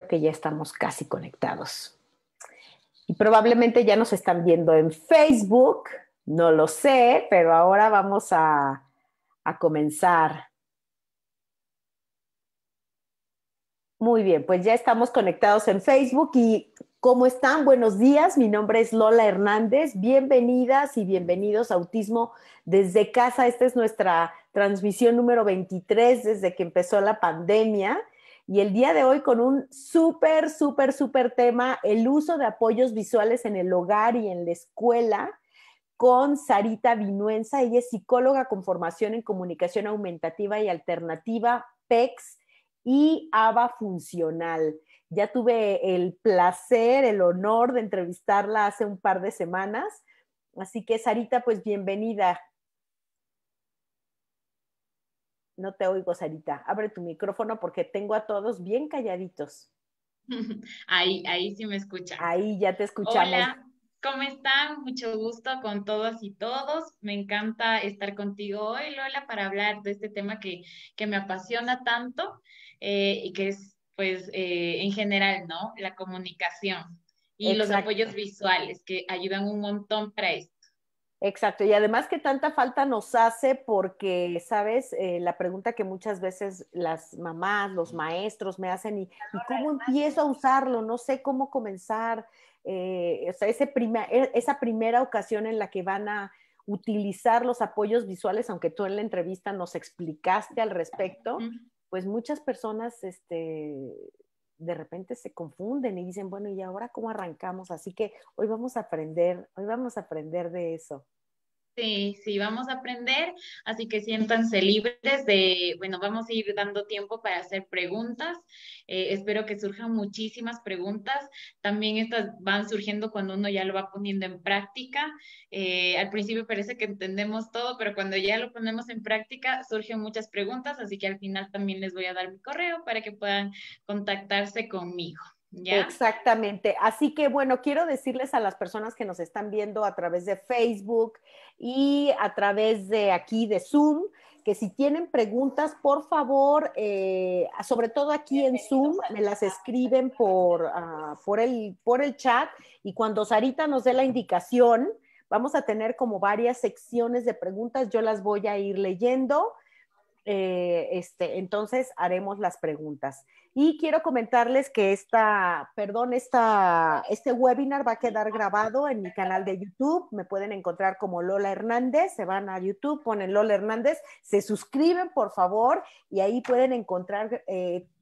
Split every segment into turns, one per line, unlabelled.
que ya estamos casi conectados. Y probablemente ya nos están viendo en Facebook, no lo sé, pero ahora vamos a comenzar. Muy bien, pues ya estamos conectados en Facebook y ¿cómo están? Buenos días, mi nombre es Lola Hernández. Bienvenidas y bienvenidos a Autismo desde casa. Esta es nuestra transmisión número 23 desde que empezó la pandemia. Y el día de hoy con un súper tema, el uso de apoyos visuales en el hogar y en la escuela, con Sarita Vinuenza. Ella es psicóloga con formación en comunicación aumentativa y alternativa, PECS y ABA funcional. Ya tuve el placer, el honor de entrevistarla hace un par de semanas. Así que, Sarita, pues bienvenida. No te oigo, Sarita. Abre tu micrófono porque tengo a todos bien calladitos.
Ahí sí me escuchan.
Ahí ya te escuchamos.
Hola, ¿cómo están? Mucho gusto con todas y todos. Me encanta estar contigo hoy, Lola, para hablar de este tema que me apasiona tanto y que es, pues, en general, ¿no? La comunicación y los
Exacto.
apoyos visuales que ayudan un montón para esto.
Exacto, y además que tanta falta nos hace porque, ¿sabes? La pregunta que muchas veces las mamás, los maestros me hacen, ¿y cómo empiezo a usarlo? No sé cómo comenzar. O sea, esa primera ocasión en la que van a utilizar los apoyos visuales, aunque tú en la entrevista nos explicaste al respecto, pues muchas personas, de repente se confunden y dicen, bueno, ¿y ahora cómo arrancamos? Así que hoy vamos a aprender de eso.
Sí, sí, vamos a aprender, así que siéntanse libres de, bueno, vamos a ir dando tiempo para hacer preguntas. Espero que surjan muchísimas preguntas. También estas van surgiendo cuando uno ya lo va poniendo en práctica. Al principio parece que entendemos todo, pero cuando ya lo ponemos en práctica surgen muchas preguntas, así que al final también les voy a dar mi correo para que puedan contactarse conmigo, ¿ya?
Exactamente. Así que bueno, quiero decirles a las personas que nos están viendo a través de Facebook y a través de aquí de Zoom, que si tienen preguntas, por favor, sobre todo aquí en Zoom, me las escriben por el chat y cuando Sarita nos dé la indicación, vamos a tener como varias secciones de preguntas, yo las voy a ir leyendo. Entonces haremos las preguntas. Y quiero comentarles que este webinar va a quedar grabado en mi canal de YouTube. Me pueden encontrar como Lola Hernández. Se van a YouTube, ponen Lola Hernández, se suscriben, por favor, y ahí pueden encontrar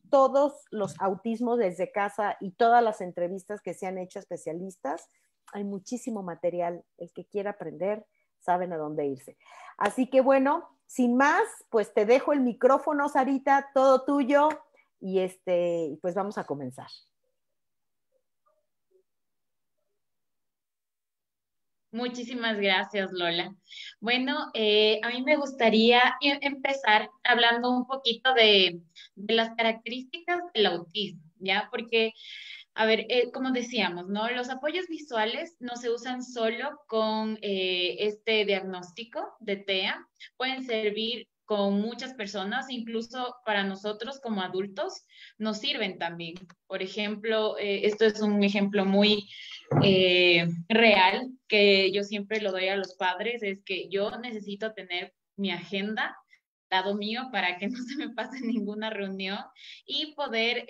todos los autismos desde casa y todas las entrevistas que se han hecho a especialistas. Hay muchísimo material. El que quiera aprender, saben a dónde irse. Así que bueno, sin más, pues te dejo el micrófono, Sarita, todo tuyo, y pues vamos a comenzar.
Muchísimas gracias, Lola. Bueno, a mí me gustaría empezar hablando un poquito de las características del autismo, ¿ya? Porque, a ver, como decíamos, ¿no? Los apoyos visuales no se usan solo con este diagnóstico de TEA, pueden servir con muchas personas, incluso para nosotros como adultos, nos sirven también. Por ejemplo, esto es un ejemplo muy real que yo siempre lo doy a los padres, es que yo necesito tener mi agenda al lado mío para que no se me pase ninguna reunión y poder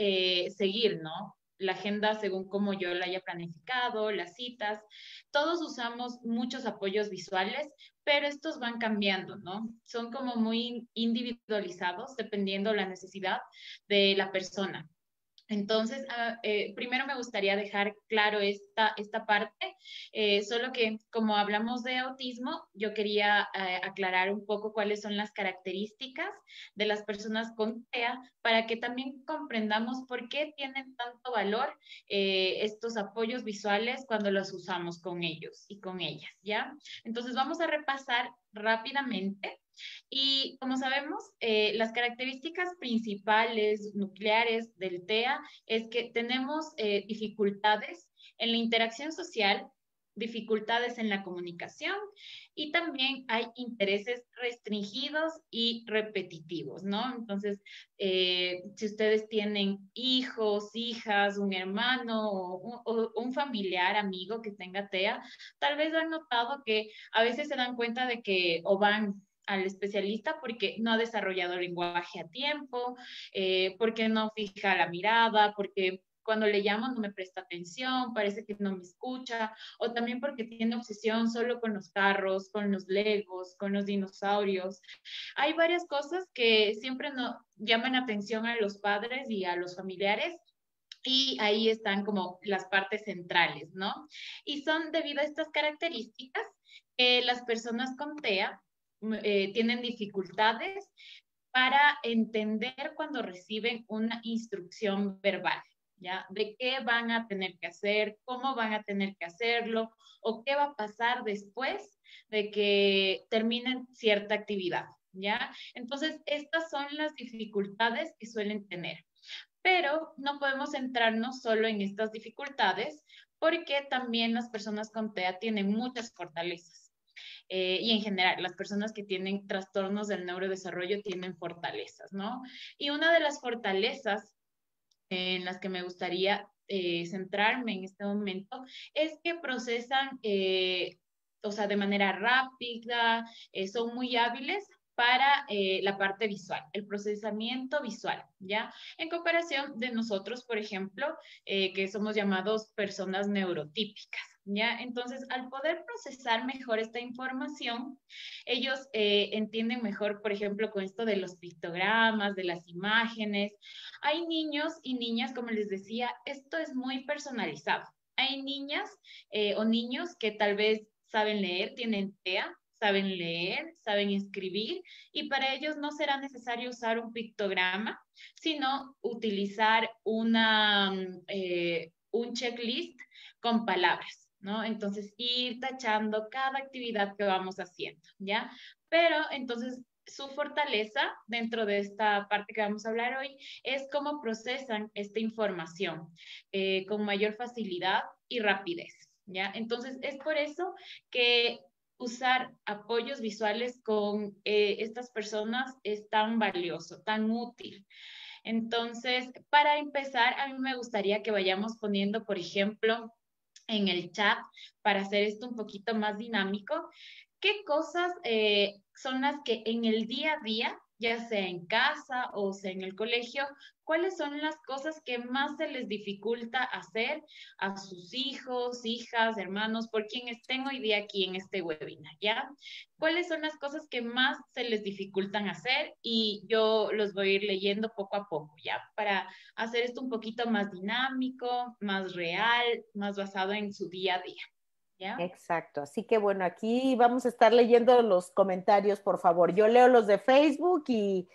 seguir, ¿no? La agenda según como yo la haya planificado, las citas. Todos usamos muchos apoyos visuales, pero estos van cambiando, ¿no? Son como muy individualizados dependiendo la necesidad de la persona. Entonces, primero me gustaría dejar claro esta parte, solo que como hablamos de autismo, yo quería aclarar un poco cuáles son las características de las personas con TEA para que también comprendamos por qué tienen tanto valor estos apoyos visuales cuando los usamos con ellos y con ellas, ¿ya? Entonces, vamos a repasar rápidamente y como sabemos, las características principales nucleares del TEA es que tenemos dificultades en la interacción social, dificultades en la comunicación y también hay intereses restringidos y repetitivos, ¿no? Entonces, si ustedes tienen hijos, hijas, un hermano o un familiar, amigo que tenga TEA, tal vez han notado que a veces se dan cuenta de que o van al especialista porque no ha desarrollado el lenguaje a tiempo, porque no fija la mirada, porque cuando le llamo no me presta atención, parece que no me escucha, o también porque tiene obsesión solo con los carros, con los legos, con los dinosaurios. Hay varias cosas que siempre no, llaman atención a los padres y a los familiares. Y ahí están como las partes centrales, ¿no? Y son debido a estas características que las personas con TEA tienen dificultades para entender cuando reciben una instrucción verbal, ¿ya? De qué van a tener que hacer, cómo van a tener que hacerlo o qué va a pasar después de que terminen cierta actividad, ¿ya? Entonces, estas son las dificultades que suelen tener. Pero no podemos centrarnos solo en estas dificultades porque también las personas con TEA tienen muchas fortalezas. Y en general, las personas que tienen trastornos del neurodesarrollo tienen fortalezas, ¿no? Y una de las fortalezas en las que me gustaría centrarme en este momento es que procesan, o sea, de manera rápida, son muy hábiles para la parte visual, el procesamiento visual, ¿ya? En comparación de nosotros, por ejemplo, que somos llamados personas neurotípicas, ¿ya? Entonces, al poder procesar mejor esta información, ellos entienden mejor, por ejemplo, con esto de los pictogramas, de las imágenes. Hay niños y niñas, como les decía, esto es muy personalizado. Hay niñas o niños que tal vez saben leer, tienen TEA, saben leer, saben escribir, y para ellos no será necesario usar un pictograma, sino utilizar un checklist con palabras, ¿no? Entonces, ir tachando cada actividad que vamos haciendo, ¿ya? Pero entonces su fortaleza dentro de esta parte que vamos a hablar hoy es cómo procesan esta información con mayor facilidad y rapidez, ¿ya? Entonces, es por eso que usar apoyos visuales con estas personas es tan valioso, tan útil. Entonces, para empezar, a mí me gustaría que vayamos poniendo, por ejemplo, en el chat, para hacer esto un poquito más dinámico, ¿qué cosas son las que en el día a día, ya sea en casa o sea en el colegio, cuáles son las cosas que más se les dificulta hacer a sus hijos, hijas, hermanos, por quien estén hoy día aquí en este webinar, ¿ya? ¿Cuáles son las cosas que más se les dificultan hacer? Y yo los voy a ir leyendo poco a poco, ¿ya? Para hacer esto un poquito más dinámico, más real, más basado en su día a día, ¿ya?
Exacto. Así que bueno, aquí vamos a estar leyendo los comentarios, por favor. Yo leo los de Facebook y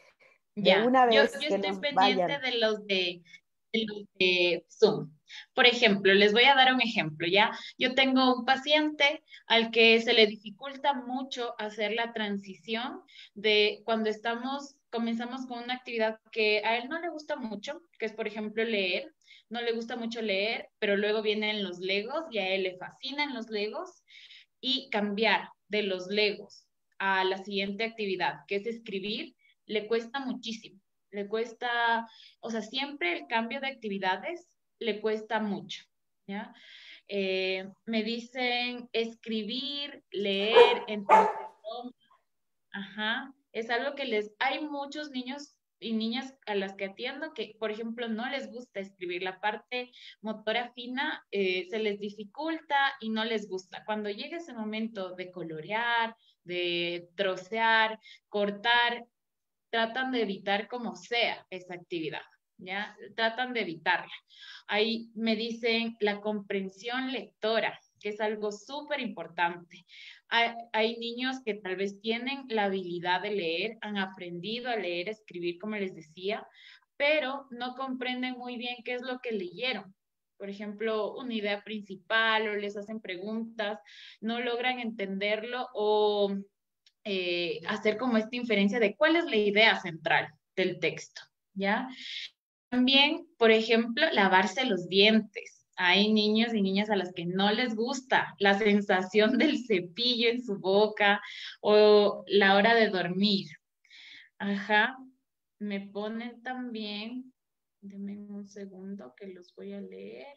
de
Ya,
una
yo,
vez
yo
que
estoy
nos
pendiente
vayan.
de los de Zoom. Por ejemplo, les voy a dar un ejemplo, ¿ya? Yo tengo un paciente al que se le dificulta mucho hacer la transición de cuando comenzamos con una actividad que a él no le gusta mucho, que es, por ejemplo, leer. No le gusta mucho leer, pero luego vienen los Legos y a él le fascinan los Legos y cambiar de los Legos a la siguiente actividad, que es escribir, le cuesta muchísimo. Le cuesta, o sea, siempre el cambio de actividades le cuesta mucho, ¿ya? Me dicen escribir, leer, entender, ajá, es algo que hay muchos niños y niñas a las que atiendo que, por ejemplo, no les gusta escribir. La parte motora fina se les dificulta y no les gusta. Cuando llega ese momento de colorear, de trocear, cortar, tratan de evitar como sea esa actividad, ¿ya? Tratan de evitarla. Ahí me dicen la comprensión lectora, que es algo súper importante. Hay niños que tal vez tienen la habilidad de leer, han aprendido a leer, a escribir, como les decía, pero no comprenden muy bien qué es lo que leyeron. Por ejemplo, una idea principal o les hacen preguntas, no logran entenderlo o hacer como esta inferencia de cuál es la idea central del texto, ¿ya? También, por ejemplo, lavarse los dientes. Hay niños y niñas a las que no les gusta la sensación del cepillo en su boca o la hora de dormir. Ajá, me ponen también, denme un segundo que los voy a leer.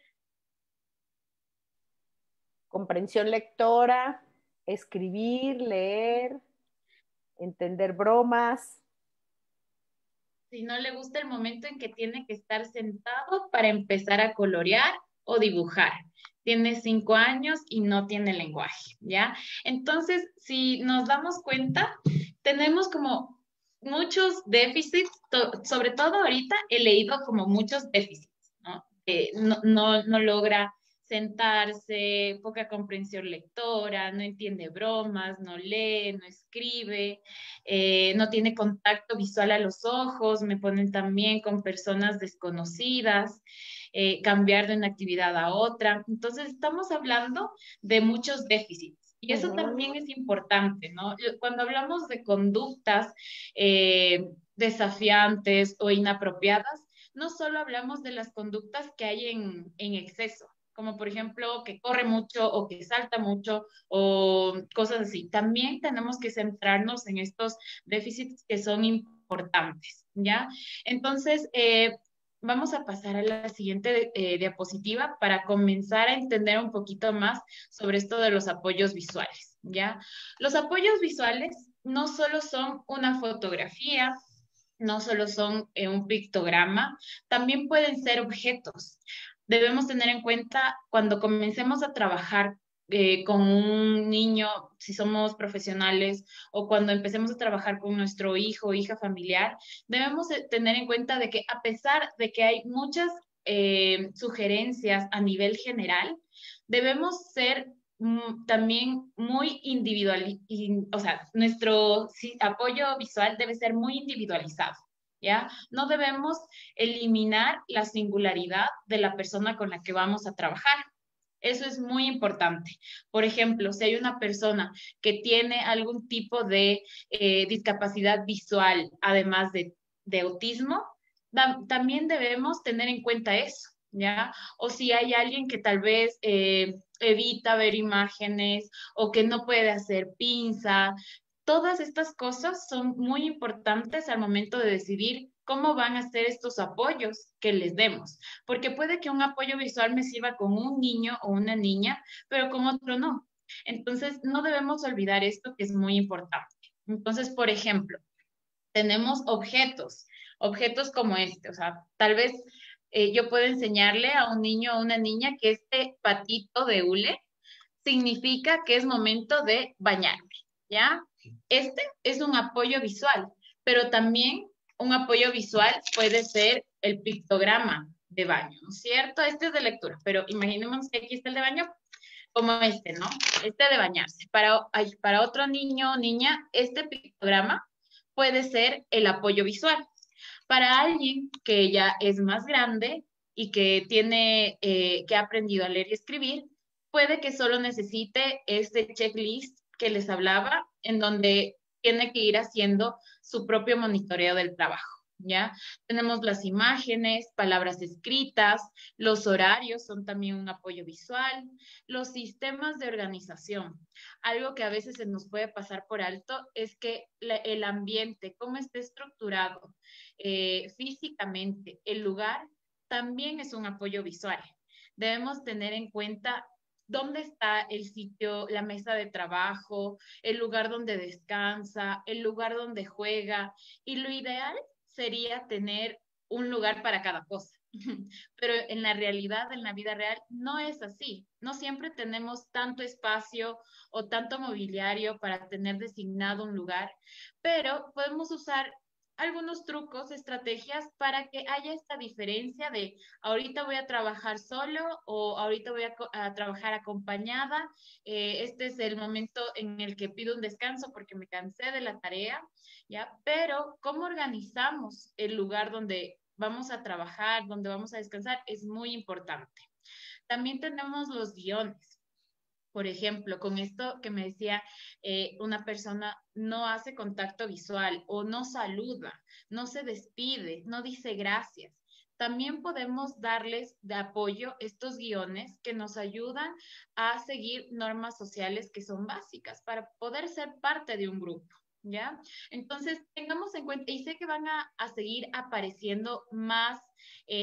Comprensión lectora, escribir, leer, entender bromas.
Si no le gusta el momento en que tiene que estar sentado para empezar a colorear o dibujar. Tiene 5 años y no tiene lenguaje, ¿ya? Entonces, si nos damos cuenta, tenemos como muchos déficits, sobre todo ahorita he leído como muchos déficits, ¿no? No logra sentarse, poca comprensión lectora, no entiende bromas, no lee, no escribe, no tiene contacto visual a los ojos, me ponen también con personas desconocidas, cambiar de una actividad a otra. Entonces, estamos hablando de muchos déficits. Y eso también es importante, ¿no? Cuando hablamos de conductas desafiantes o inapropiadas, no solo hablamos de las conductas que hay en exceso, como por ejemplo que corre mucho o que salta mucho o cosas así. También tenemos que centrarnos en estos déficits que son importantes, ¿ya? Entonces, vamos a pasar a la siguiente diapositiva para comenzar a entender un poquito más sobre esto de los apoyos visuales, ¿ya? Los apoyos visuales no solo son una fotografía, no solo son un pictograma, también pueden ser objetos. Debemos tener en cuenta cuando comencemos a trabajar con un niño, si somos profesionales, o cuando empecemos a trabajar con nuestro hijo o hija familiar, debemos tener en cuenta de que a pesar de que hay muchas sugerencias a nivel general, debemos ser también muy individual, o sea, nuestro apoyo visual debe ser muy individualizado, ¿ya? No debemos eliminar la singularidad de la persona con la que vamos a trabajar. Eso es muy importante. Por ejemplo, si hay una persona que tiene algún tipo de discapacidad visual, además de autismo, también debemos tener en cuenta eso, ¿ya? O si hay alguien que tal vez evita ver imágenes o que no puede hacer pinza, todas estas cosas son muy importantes al momento de decidir cómo van a ser estos apoyos que les demos, porque puede que un apoyo visual me sirva con un niño o una niña, pero con otro no. Entonces, no debemos olvidar esto que es muy importante. Entonces, por ejemplo, tenemos objetos como este, o sea, tal vez yo puedo enseñarle a un niño o una niña que este patito de hule significa que es momento de bañarme, ¿ya? Este es un apoyo visual, pero también un apoyo visual puede ser el pictograma de baño, ¿no es cierto? Este es de lectura, pero imaginemos que aquí está el de baño como este, ¿no? Este de bañarse. Para otro niño o niña, este pictograma puede ser el apoyo visual. Para alguien que ya es más grande y que que ha aprendido a leer y escribir, puede que solo necesite este checklist que les hablaba, en donde tiene que ir haciendo su propio monitoreo del trabajo. ¿Ya? Tenemos las imágenes, palabras escritas, los horarios son también un apoyo visual, los sistemas de organización. Algo que a veces se nos puede pasar por alto es que el ambiente, cómo está estructurado físicamente, el lugar, también es un apoyo visual. Debemos tener en cuenta dónde está el sitio, la mesa de trabajo, el lugar donde descansa, el lugar donde juega. Y lo ideal sería tener un lugar para cada cosa. Pero en la realidad, en la vida real, no es así. No siempre tenemos tanto espacio o tanto mobiliario para tener designado un lugar, pero podemos usar algunos trucos, estrategias para que haya esta diferencia de ahorita voy a trabajar solo o ahorita voy a trabajar acompañada. Este es el momento en el que pido un descanso porque me cansé de la tarea, ¿ya? Pero cómo organizamos el lugar donde vamos a trabajar, donde vamos a descansar, es muy importante. También tenemos los guiones. Por ejemplo, con esto que me decía, una persona no hace contacto visual o no saluda, no se despide, no dice gracias. también podemos darles de apoyo estos guiones que nos ayudan a seguir normas sociales que son básicas para poder ser parte de un grupo. ¿Ya? Entonces, tengamos en cuenta, y sé que van a seguir apareciendo más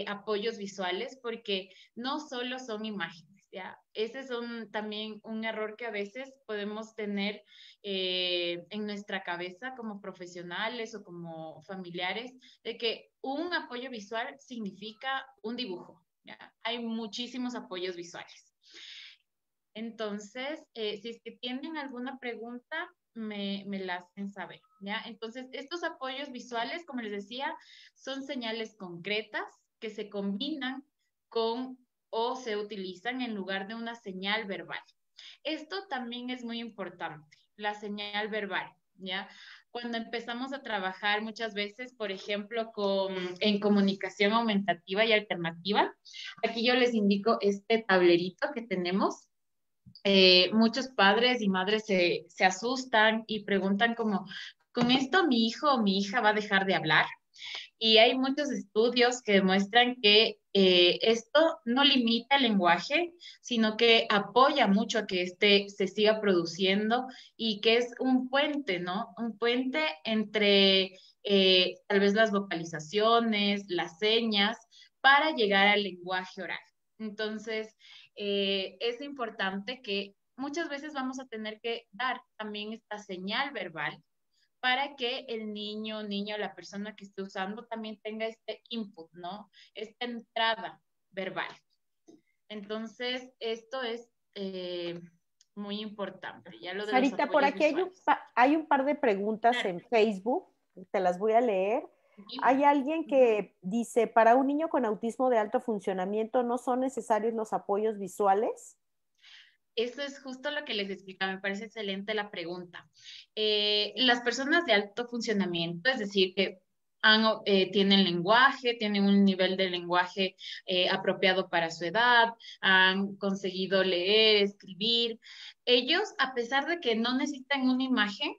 apoyos visuales porque no solo son imágenes, ¿ya? Ese es también un error que a veces podemos tener en nuestra cabeza como profesionales o como familiares, de que un apoyo visual significa un dibujo, ¿ya? Hay muchísimos apoyos visuales. Entonces, si es que tienen alguna pregunta, me la hacen saber, ¿ya? Entonces, estos apoyos visuales, como les decía, son señales concretas que se combinan con o se utilizan en lugar de una señal verbal. Esto también es muy importante, la señal verbal, ¿ya? Cuando empezamos a trabajar muchas veces, por ejemplo, en comunicación aumentativa y alternativa, aquí yo les indico este tablerito que tenemos. Muchos padres y madres se asustan y preguntan como, ¿con esto mi hijo o mi hija va a dejar de hablar? Y hay muchos estudios que demuestran que esto no limita el lenguaje, sino que apoya mucho a que este se siga produciendo y que es un puente, ¿no? Un puente entre tal vez las vocalizaciones, las señas, para llegar al lenguaje oral. Entonces, es importante que muchas veces vamos a tener que dar también esta señal verbal para que el niño, niña o la persona que esté usando también tenga este input, ¿no? Esta entrada verbal. Entonces, esto es muy importante, ya lo de los
Sarita, por
apoyos
aquí
visuales.
hay un par de preguntas
Claro.
en Facebook, te las voy a leer.
Dime.
Hay alguien que dice, para un niño con autismo de alto funcionamiento, ¿no son necesarios los apoyos visuales?
Eso es justo lo que les explicaba, me parece excelente la pregunta. Las personas de alto funcionamiento, es decir, que tienen lenguaje, tienen un nivel de lenguaje apropiado para su edad, han conseguido leer, escribir. Ellos, a pesar de que no necesitan una imagen,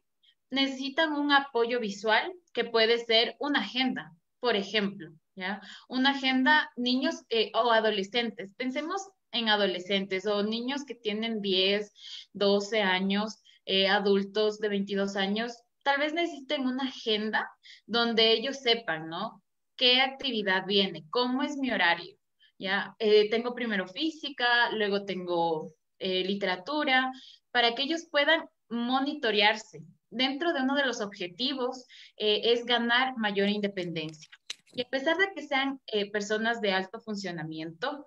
necesitan un apoyo visual que puede ser una agenda, por ejemplo, ¿ya? Una agenda, niños o adolescentes. Pensemos en adolescentes o niños que tienen 10, 12 años, adultos de 22 años, tal vez necesiten una agenda donde ellos sepan, ¿no? ¿Qué actividad viene? ¿Cómo es mi horario? ¿Ya? Tengo primero física, luego tengo literatura, para que ellos puedan monitorearse. Dentro de uno de los objetivos es ganar mayor independencia. Y a pesar de que sean personas de alto funcionamiento,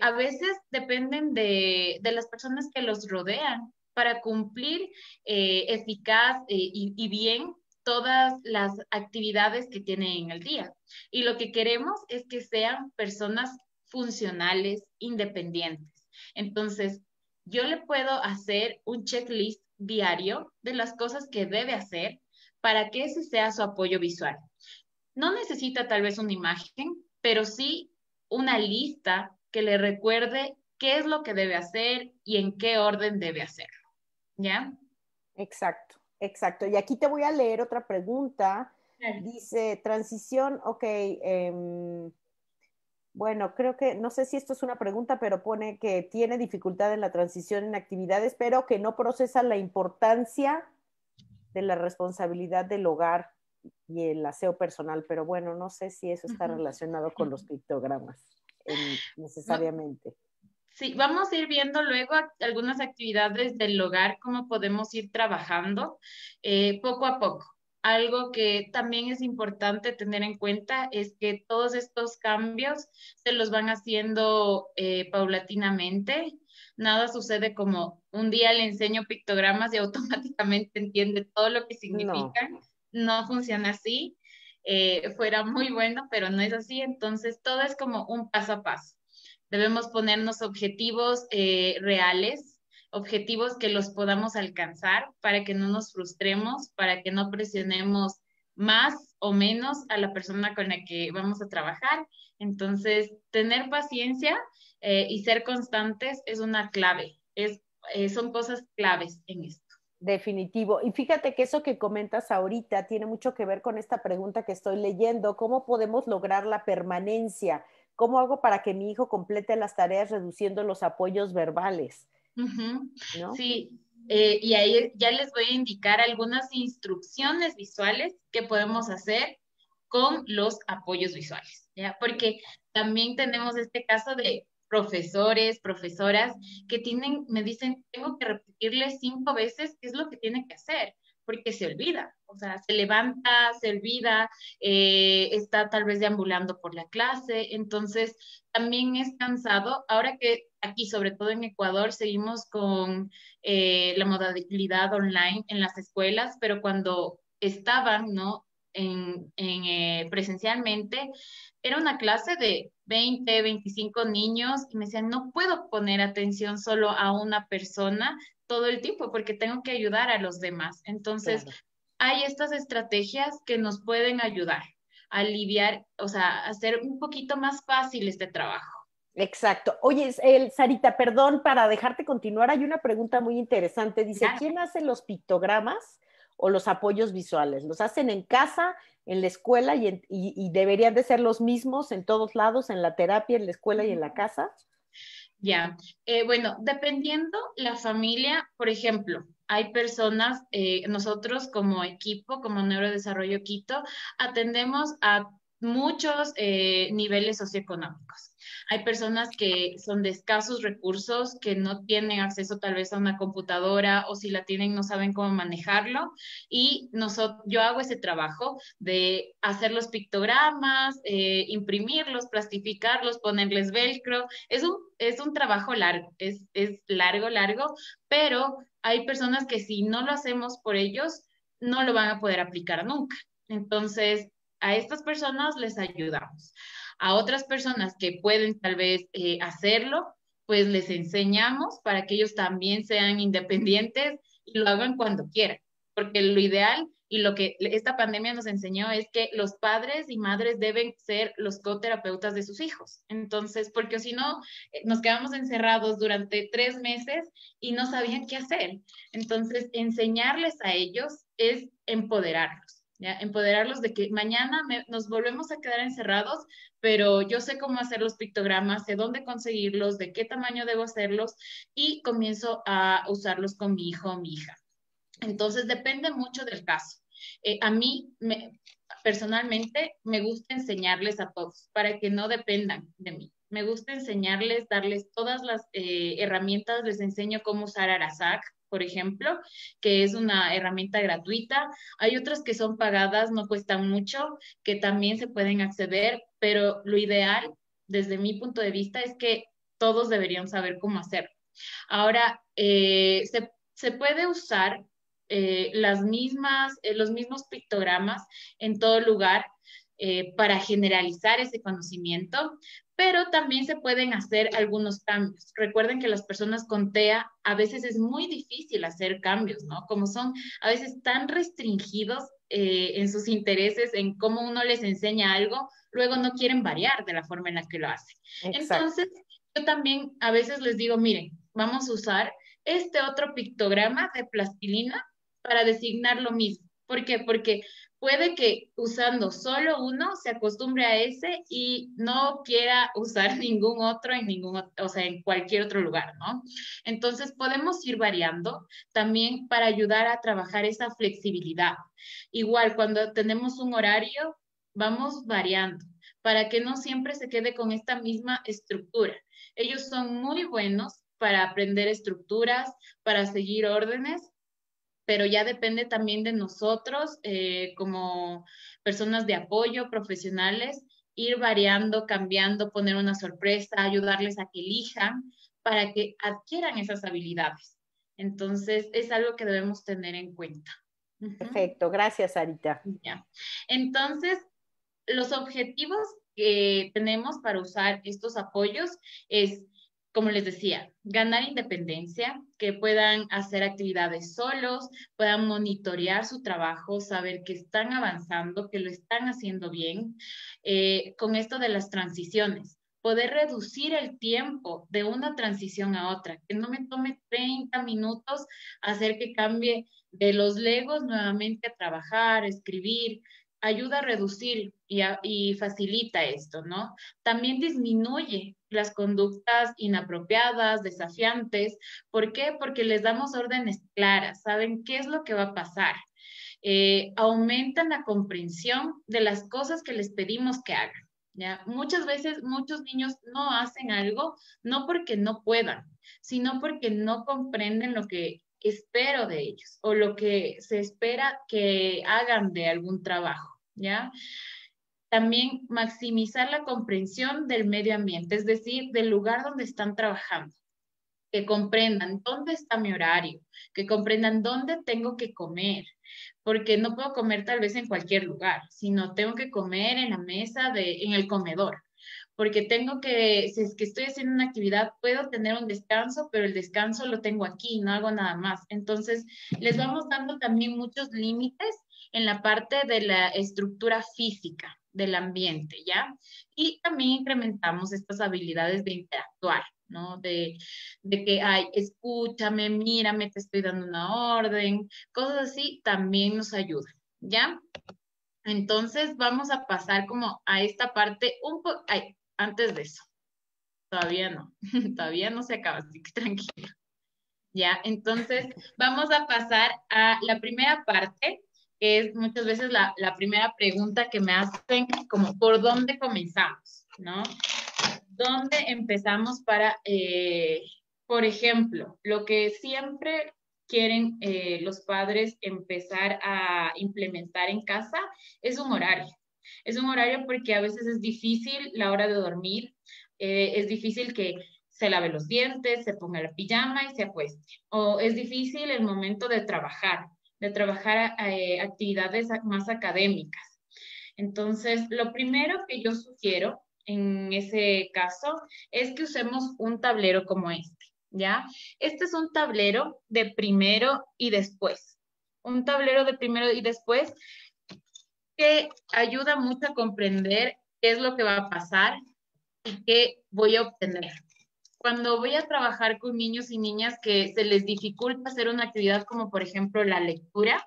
a veces dependen de las personas que los rodean para cumplir eficaz y bien todas las actividades que tienen en el día. Y lo que queremos es que sean personas funcionales, independientes. Entonces, yo le puedo hacer un checklist diario de las cosas que debe hacer para que ese sea su apoyo visual. No necesita tal vez una imagen, pero sí una lista que le recuerde qué es lo que debe hacer y en qué orden debe hacerlo. ¿Ya?
Exacto, exacto. Y aquí te voy a leer otra pregunta.
Claro.
Dice, transición, ok, bueno, creo que, no sé si esto es una pregunta, pero pone que tiene dificultad en la transición en actividades, pero que no procesa la importancia de la responsabilidad del hogar y el aseo personal. Pero bueno, no sé si eso está relacionado con los pictogramas necesariamente.
Sí, vamos a ir viendo luego algunas actividades del hogar, cómo podemos ir trabajando poco a poco. Algo que también es importante tener en cuenta es que todos estos cambios se los van haciendo paulatinamente. Nada sucede como un día le enseño pictogramas y automáticamente entiende todo lo que
No,
significan. No funciona así. Fuera muy bueno, pero no es así. Entonces, todo es como un paso a paso. Debemos ponernos objetivos reales, objetivos que los podamos alcanzar para que no nos frustremos, para que no presionemos más o menos a la persona con la que vamos a trabajar. Entonces, tener paciencia y ser constantes es una clave, son cosas claves en esto.
Definitivo. Y fíjate que eso que comentas ahorita tiene mucho que ver con esta pregunta que estoy leyendo. ¿Cómo podemos lograr la permanencia? ¿Cómo hago para que mi hijo complete las tareas reduciendo los apoyos verbales?
Ujú.
¿No?
Sí, y ahí ya les voy a indicar algunas instrucciones visuales que podemos hacer con los apoyos visuales, ¿ya? Porque también tenemos este caso de profesores, profesoras que tienen, me dicen, tengo que repetirle 5 veces qué es lo que tiene que hacer, porque se olvida, o sea, se levanta, se olvida, está tal vez deambulando por la clase, entonces también es cansado. Ahora que aquí, sobre todo en Ecuador, seguimos con la modalidad online en las escuelas, pero cuando estaban, ¿no? Presencialmente, era una clase de 20, 25 niños y me decían, no puedo poner atención solo a una persona todo el tiempo porque tengo que ayudar a los demás. Entonces,
Claro.
hay estas estrategias que nos pueden ayudar a aliviar, o sea, a hacer un poquito más fácil este trabajo.
Exacto. Oye, Sarita, perdón, para dejarte continuar, hay una pregunta muy interesante. Dice,
Claro.
¿quién hace los pictogramas o los apoyos visuales? ¿Los hacen en casa, en la escuela y deberían de ser los mismos en todos lados, en la terapia, en la escuela y en la casa?
Ya, bueno, dependiendo la familia, por ejemplo, hay personas, nosotros como equipo, como Neurodesarrollo Quito, atendemos a muchos niveles socioeconómicos. Hay personas que son de escasos recursos, que no tienen acceso tal vez a una computadora o si la tienen no saben cómo manejarlo y yo hago ese trabajo de hacer los pictogramas, imprimirlos, plastificarlos, ponerles velcro. Es un trabajo largo, es largo, largo, pero hay personas que si no lo hacemos por ellos, no lo van a poder aplicar nunca. Entonces, a estas personas les ayudamos. A otras personas que pueden tal vez hacerlo, pues les enseñamos para que ellos también sean independientes y lo hagan cuando quieran. Porque lo ideal y lo que esta pandemia nos enseñó es que los padres y madres deben ser los coterapeutas de sus hijos. Entonces, porque si no, nos quedamos encerrados durante 3 meses y no sabían qué hacer. Entonces, enseñarles a ellos es empoderarlos. ¿Ya? Empoderarlos de que mañana nos volvemos a quedar encerrados, pero yo sé cómo hacer los pictogramas, sé dónde conseguirlos, de qué tamaño debo hacerlos y comienzo a usarlos con mi hijo o mi hija. Entonces, depende mucho del caso. A mí, personalmente, me gusta enseñarles a todos para que no dependan de mí. Me gusta enseñarles, darles todas las herramientas, les enseño cómo usar Arasac, por ejemplo, que es una herramienta gratuita. Hay otras que son pagadas, no cuestan mucho, que también se pueden acceder, pero lo ideal, desde mi punto de vista, es que todos deberían saber cómo hacerlo. Ahora, se puede usar los mismos pictogramas en todo lugar para generalizar ese conocimiento, pero también se pueden hacer algunos cambios. Recuerden que las personas con TEA a veces es muy difícil hacer cambios, ¿no? Como son a veces tan restringidos en sus intereses, en cómo uno les enseña algo, luego no quieren variar de la forma en la que lo hacen.
Exacto.
Entonces, yo también a veces les digo, miren, vamos a usar este otro pictograma de plastilina para designar lo mismo. ¿Por qué? Porque puede que usando solo uno se acostumbre a ese y no quiera usar ningún otro en o sea, en cualquier otro lugar, ¿no? Entonces podemos ir variando también para ayudar a trabajar esa flexibilidad. Igual, cuando tenemos un horario, vamos variando para que no siempre se quede con esta misma estructura. Ellos son muy buenos para aprender estructuras, para seguir órdenes, pero ya depende también de nosotros como personas de apoyo, profesionales, ir variando, cambiando, poner una sorpresa, ayudarles a que elijan para que adquieran esas habilidades. Entonces, es algo que debemos tener en cuenta. Ujú.
Perfecto. Gracias, Sarita.
Ya. Entonces, los objetivos que tenemos para usar estos apoyos es, como les decía, ganar independencia, que puedan hacer actividades solos, puedan monitorear su trabajo, saber que están avanzando, que lo están haciendo bien. Con esto de las transiciones, poder reducir el tiempo de una transición a otra, que no me tome 30 minutos hacer que cambie de los Legos nuevamente a trabajar, escribir, ayuda a reducir y facilita esto, ¿no? También disminuye las conductas inapropiadas, desafiantes. ¿Por qué? Porque les damos órdenes claras, saben qué es lo que va a pasar. Aumentan la comprensión de las cosas que les pedimos que hagan. ¿Ya? Muchas veces muchos niños no hacen algo, no porque no puedan, sino porque no comprenden lo que espero de ellos o lo que se espera que hagan de algún trabajo, ¿ya? También maximizar la comprensión del medio ambiente, es decir, del lugar donde están trabajando, que comprendan dónde está mi horario, que comprendan dónde tengo que comer, porque no puedo comer tal vez en cualquier lugar, sino tengo que comer en la mesa en el comedor, porque tengo que, si es que estoy haciendo una actividad, puedo tener un descanso, pero el descanso lo tengo aquí, no hago nada más. Entonces, les vamos dando también muchos límites en la parte de la estructura física del ambiente, ¿ya? Y también incrementamos estas habilidades de interactuar, ¿no? De que, ay, escúchame, mírame, te estoy dando una orden, cosas así, también nos ayudan, ¿ya? Entonces vamos a pasar como a esta parte un poco, antes de eso, todavía no, todavía no se acaba, así que tranquilo. Ya, entonces vamos a pasar a la primera parte, que es muchas veces la primera pregunta que me hacen, como ¿por dónde comenzamos? ¿No? ¿Dónde empezamos para, por ejemplo, lo que siempre quieren los padres empezar a implementar en casa es un horario? Es un horario porque a veces es difícil la hora de dormir, es difícil que se lave los dientes, se ponga la pijama y se acueste. O es difícil el momento de trabajar actividades más académicas. Entonces, lo primero que yo sugiero en ese caso es que usemos un tablero como este, ¿ya? Este es un tablero de primero y después. Un tablero de primero y después que ayuda mucho a comprender qué es lo que va a pasar y qué voy a obtener. Cuando voy a trabajar con niños y niñas que se les dificulta hacer una actividad como por ejemplo la lectura,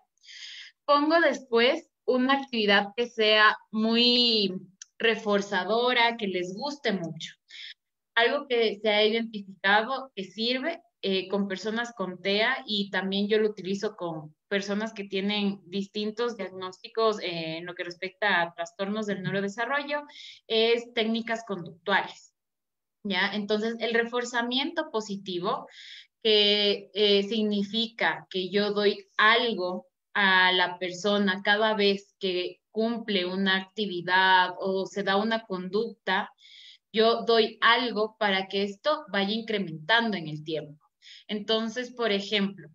pongo después una actividad que sea muy reforzadora, que les guste mucho. Algo que se ha identificado que sirve con personas con TEA y también yo lo utilizo con personas que tienen distintos diagnósticos en lo que respecta a trastornos del neurodesarrollo, es técnicas conductuales. ¿Ya? Entonces, el reforzamiento positivo, que significa que yo doy algo a la persona cada vez que cumple una actividad o se da una conducta, yo doy algo para que esto vaya incrementando en el tiempo. Entonces, por ejemplo,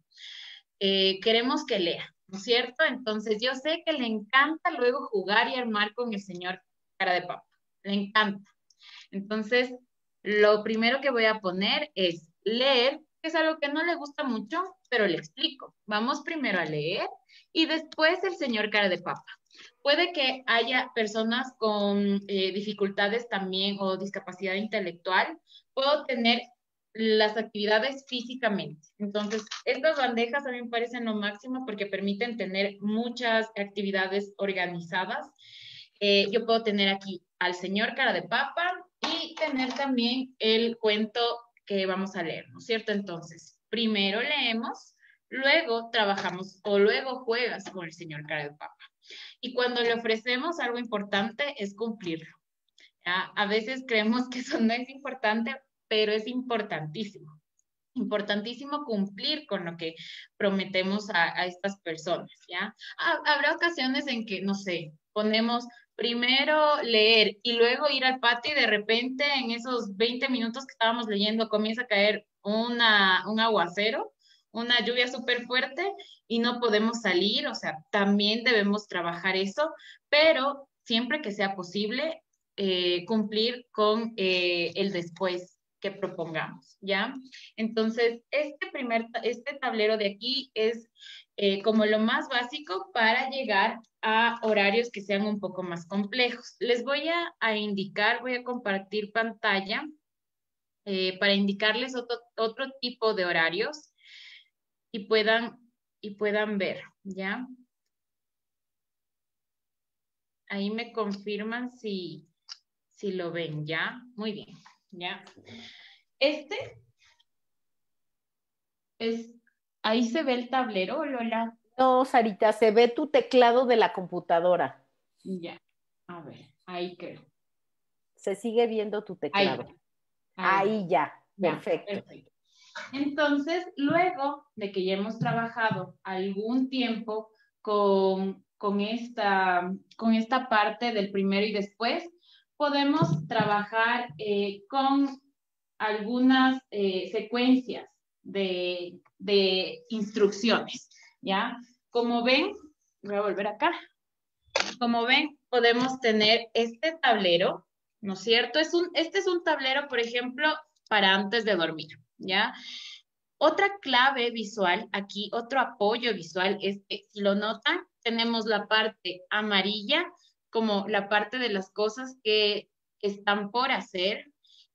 queremos que lea, ¿no es cierto? Entonces, yo sé que le encanta luego jugar y armar con el señor cara de papa. Le encanta. Entonces, lo primero que voy a poner es leer, que es algo que no le gusta mucho, pero le explico. Vamos primero a leer y después el señor cara de papa. Puede que haya personas con dificultades también o discapacidad intelectual. Puedo tener las actividades físicamente. Entonces, estas bandejas a mí me parecen lo máximo porque permiten tener muchas actividades organizadas. Yo puedo tener aquí al señor cara de papa y tener también el cuento que vamos a leer, ¿no es cierto? Entonces, primero leemos, luego trabajamos o luego juegas con el señor cara de papa. Y cuando le ofrecemos algo importante es cumplirlo. ¿Ya? A veces creemos que eso no es importante, pero es importantísimo. Importantísimo cumplir con lo que prometemos a estas personas, ¿ya? Habrá ocasiones en que, no sé, ponemos primero leer y luego ir al patio y de repente en esos 20 minutos que estábamos leyendo comienza a caer un aguacero, una lluvia súper fuerte y no podemos salir, o sea, también debemos trabajar eso, pero siempre que sea posible, cumplir con el después. que propongamos, ¿ya? Entonces, este tablero de aquí es como lo más básico para llegar a horarios que sean un poco más complejos. Les voy a indicar, voy a compartir pantalla para indicarles otro tipo de horarios y puedan ver, ¿ya? Ahí me confirman si lo ven, ¿ya? Muy bien, ¿ya? Este es, ahí se ve el tablero, Lola.
No, Sarita, se ve tu teclado de la computadora.
Ya, a ver, ahí creo.
Se sigue viendo tu
Ahí,
teclado.
ahí,
Ahí ya,
ya,
perfecto.
perfecto. Entonces, luego de que ya hemos trabajado algún tiempo con esta parte del primero y después, podemos trabajar con algunas secuencias de instrucciones, ¿ya? Como ven, voy a volver acá. Como ven, podemos tener este tablero, ¿no es cierto? Este es un tablero, por ejemplo, para antes de dormir, ¿ya? Otra clave visual aquí, otro apoyo visual es que, si lo notan, tenemos la parte amarilla como la parte de las cosas que están por hacer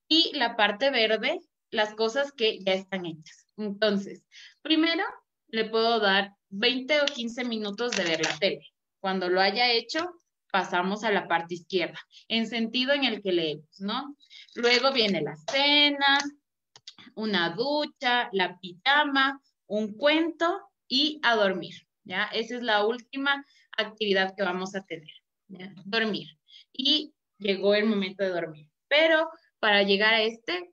y la parte verde, las cosas que ya están hechas. Entonces, primero le puedo dar 20 o 15 minutos de ver la tele. Cuando lo haya hecho, pasamos a la parte izquierda, en sentido en el que leemos, ¿no? Luego viene la cena, una ducha, la pijama, un cuento y a dormir, ¿ya? Esa es la última actividad que vamos a tener, ¿ya? Dormir. Y llegó el momento de dormir. Pero para llegar a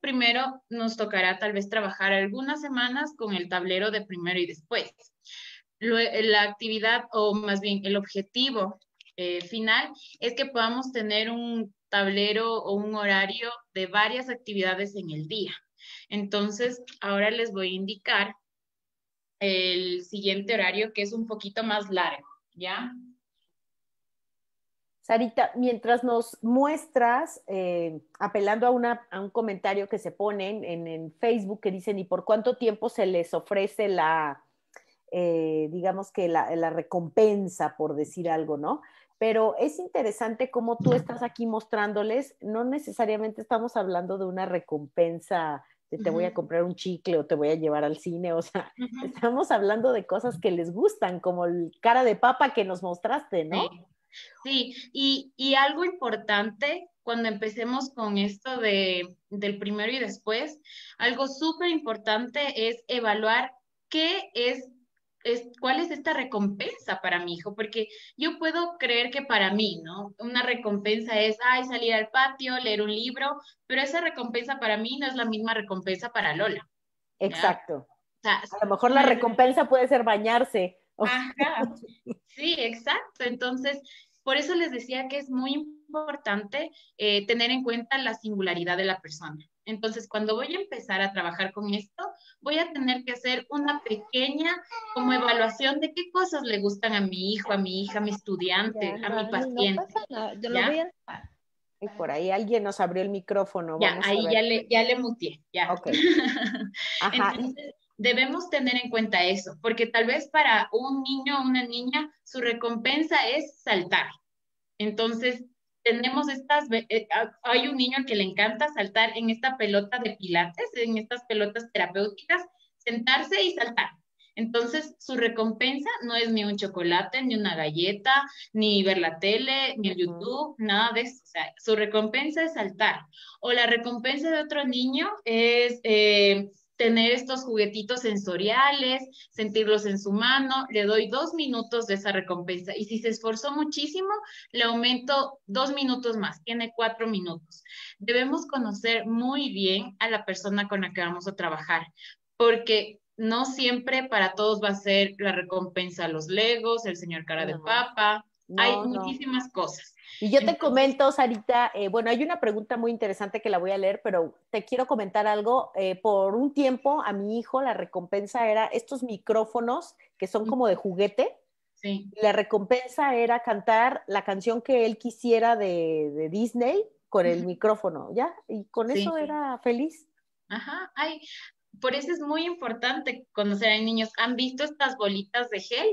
primero nos tocará tal vez trabajar algunas semanas con el tablero de primero y después. La actividad, o más bien el objetivo final, es que podamos tener un tablero o un horario de varias actividades en el día. Entonces, ahora les voy a indicar el siguiente horario, que es un poquito más largo, ¿ya?
Sarita, mientras nos muestras, apelando a un comentario que se pone en Facebook que dicen, ¿y por cuánto tiempo se les ofrece digamos que la recompensa, por decir algo, ¿no? Pero es interesante cómo tú estás aquí mostrándoles, no necesariamente estamos hablando de una recompensa de te voy a comprar un chicle o te voy a llevar al cine, o sea, estamos hablando de cosas que les gustan, como el cara de papa que nos mostraste, ¿no?
Sí. Sí, y algo importante cuando empecemos con esto del primero y después, algo súper importante es evaluar qué cuál es esta recompensa para mi hijo, porque yo puedo creer que para mí, ¿no? Una recompensa es, ay, salir al patio, leer un libro, pero esa recompensa para mí no es la misma recompensa para Lola, ¿ya?
Exacto.
O sea,
A lo mejor la
una
recompensa puede ser bañarse.
Ajá, sí, exacto. Entonces, por eso les decía que es muy importante tener en cuenta la singularidad de la persona. Entonces, cuando voy a empezar a trabajar con esto, voy a tener que hacer una pequeña como evaluación de qué cosas le gustan a mi hijo, a mi hija, a mi
Ya,
estudiante, a mi
Rani, no
paciente,
pasa nada, yo lo voy
¿ya?
a dejar.
Y por ahí alguien nos abrió el micrófono,
Ya,
vamos a
ahí
ver.
ya le muteé, ya.
Ok. Ajá.
Entonces, debemos tener en cuenta eso, porque tal vez para un niño o una niña su recompensa es saltar. Entonces, tenemos hay un niño al que le encanta saltar en esta pelota de pilates, en estas pelotas terapéuticas, sentarse y saltar. Entonces, su recompensa no es ni un chocolate, ni una galleta, ni ver la tele, ni el YouTube, nada de eso. O sea, su recompensa es saltar. O la recompensa de otro niño es tener estos juguetitos sensoriales, sentirlos en su mano. Le doy 2 minutos de esa recompensa. Y si se esforzó muchísimo, le aumento 2 minutos más, tiene 4 minutos. Debemos conocer muy bien a la persona con la que vamos a trabajar, porque no siempre para todos va a ser la recompensa los Legos, el señor cara de
No,
papa, hay
no, no.
muchísimas cosas.
Y yo te
Entonces,
comento, Sarita, bueno, hay una pregunta muy interesante que la voy a leer, pero te quiero comentar algo. Por un tiempo a mi hijo la recompensa era estos micrófonos que son como de juguete.
sí,
La recompensa era cantar la canción que él quisiera de Disney con el micrófono, ¿ya? Y con eso
sí.
era feliz.
Ajá, hay, por eso es muy importante conocer a niños. ¿Han visto estas bolitas de gel?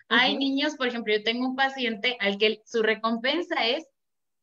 Hay
Ujú.
niños, por ejemplo, yo tengo un paciente al que su recompensa es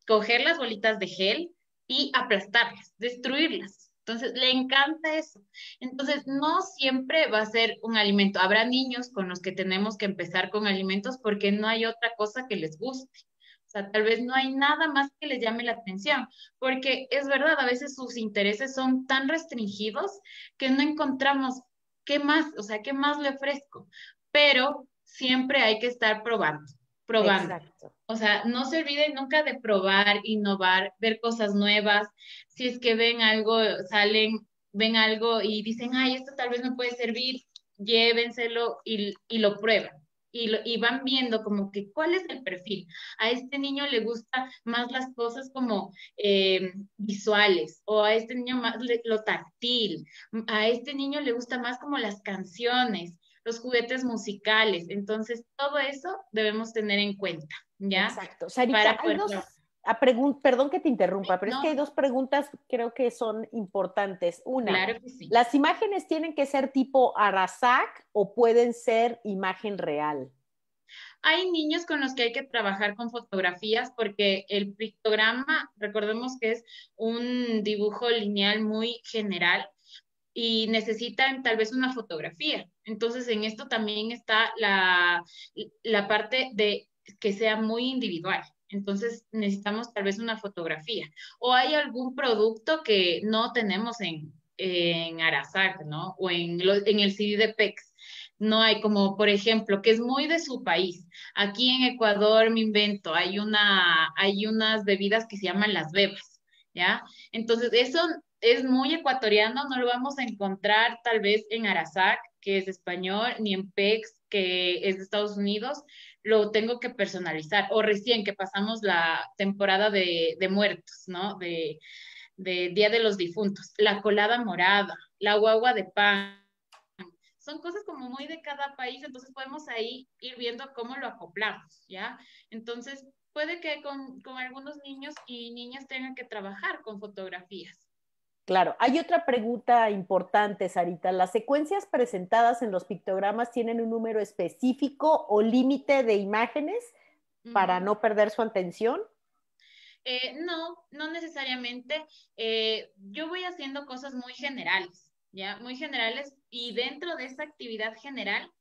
coger las bolitas de gel y aplastarlas, destruirlas. Entonces, le encanta eso. Entonces, no siempre va a ser un alimento. Habrá niños con los que tenemos que empezar con alimentos porque no hay otra cosa que les guste. O sea, tal vez no hay nada más que les llame la atención, porque es verdad, a veces sus intereses son tan restringidos que no encontramos qué más, o sea, qué más le ofrezco. Pero siempre hay que estar probando, probando.
Exacto.
O sea, no se olviden nunca de probar, innovar, ver cosas nuevas. Si es que ven algo, salen, ven algo y dicen, ay, esto tal vez me puede servir, llévenselo y lo prueban. Y van viendo como que cuál es el perfil. A este niño le gusta más las cosas como visuales, o a este niño más lo táctil, a este niño le gusta más como las canciones, los juguetes musicales. Entonces, todo eso debemos tener en cuenta. ¿Ya?
Exacto. Sarita,
Para
hay
poder
dos,
trabajar.
perdón que te interrumpa, pero es que hay
No,
dos preguntas que creo que son importantes. Una,
claro que sí.
¿las imágenes tienen que ser tipo Arasac o pueden ser imagen real?
Hay niños con los que hay que trabajar con fotografías porque el pictograma, recordemos que es un dibujo lineal muy general y necesitan tal vez una fotografía. Entonces, en esto también está la parte de que sea muy individual. Entonces, necesitamos tal vez una fotografía. O hay algún producto que no tenemos en Arasac, ¿no? O en el CD de PEX. No hay como, por ejemplo, que es muy de su país. Aquí en Ecuador, me invento, hay unas bebidas que se llaman las bebas, ¿ya? Entonces, eso es muy ecuatoriano, no lo vamos a encontrar tal vez en Arasac, que es español, ni en PEX, que es de Estados Unidos, lo tengo que personalizar. O recién que pasamos la temporada de muertos, ¿no? De Día de los Difuntos, la colada morada, la guagua de pan. Son cosas como muy de cada país, entonces podemos ahí ir viendo cómo lo acoplamos, ¿ya? Entonces, puede que con algunos niños y niñas tengan que trabajar con fotografías.
Claro, hay otra pregunta importante, Sarita. ¿Las secuencias presentadas en los pictogramas tienen un número específico o límite de imágenes para
Ujú.
no perder su atención?
No, no necesariamente. Yo voy haciendo cosas muy generales, ¿ya? Muy generales y dentro de esa actividad general,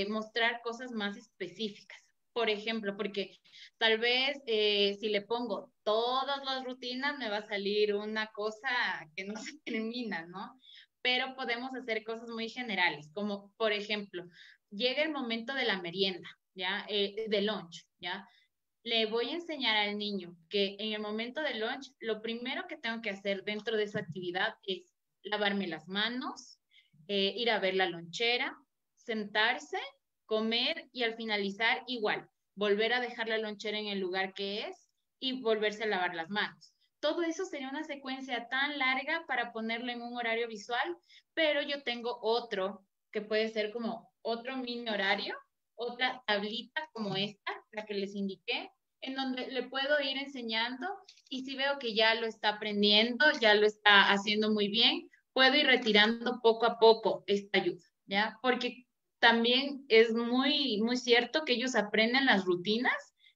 mostrar cosas más específicas. Por ejemplo, porque tal vez si le pongo todas las rutinas me va a salir una cosa que no se termina, ¿no? Pero podemos hacer cosas muy generales, como por ejemplo, llega el momento de la merienda, ¿ya? De lunch, ¿ya? Le voy a enseñar al niño que en el momento del lunch, lo primero que tengo que hacer dentro de esa actividad es lavarme las manos, ir a ver la lonchera, sentarse, comer y al finalizar igual, volver a dejar la lonchera en el lugar que es y volverse a lavar las manos. Todo eso sería una secuencia tan larga para ponerlo en un horario visual, pero yo tengo otro que puede ser como otro mini horario, otra tablita como esta, la que les indiqué, en donde le puedo ir enseñando y si veo que ya lo está aprendiendo, ya lo está haciendo muy bien, puedo ir retirando poco a poco esta ayuda, ¿ya? Porque también es muy, muy cierto que ellos aprenden las rutinas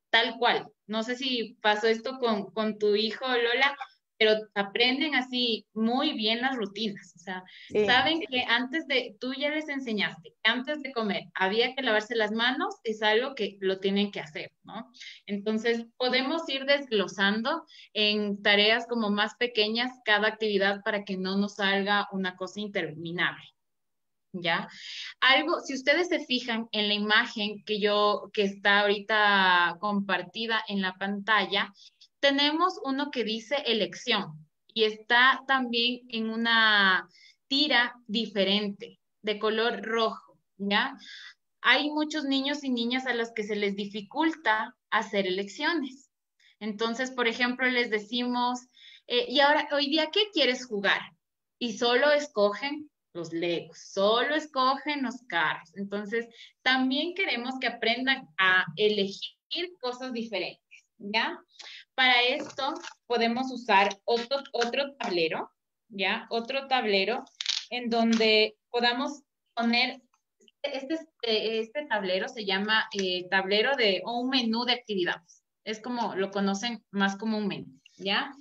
tal cual. No sé si pasó esto con tu hijo, Lola, pero aprenden así muy bien las rutinas. O sea,
Sí.
saben que antes de, tú ya les enseñaste, que antes de comer había que lavarse las manos, es algo que lo tienen que hacer, ¿no? Entonces, podemos ir desglosando en tareas como más pequeñas cada actividad para que no nos salga una cosa interminable. ¿Ya? Algo, si ustedes se fijan en la imagen que está ahorita compartida en la pantalla, tenemos uno que dice elección y está también en una tira diferente de color rojo, ¿ya? Hay muchos niños y niñas a los que se les dificulta hacer elecciones. Entonces, por ejemplo, les decimos, y ahora, hoy día, ¿qué quieres jugar? Y solo escogen los Legos, solo escogen los carros. Entonces, también queremos que aprendan a elegir cosas diferentes, ¿ya? Para esto podemos usar otro tablero, ¿ya? Otro tablero en donde podamos poner, este tablero se llama tablero o un menú de actividades. Es como lo conocen más comúnmente, ¿ya?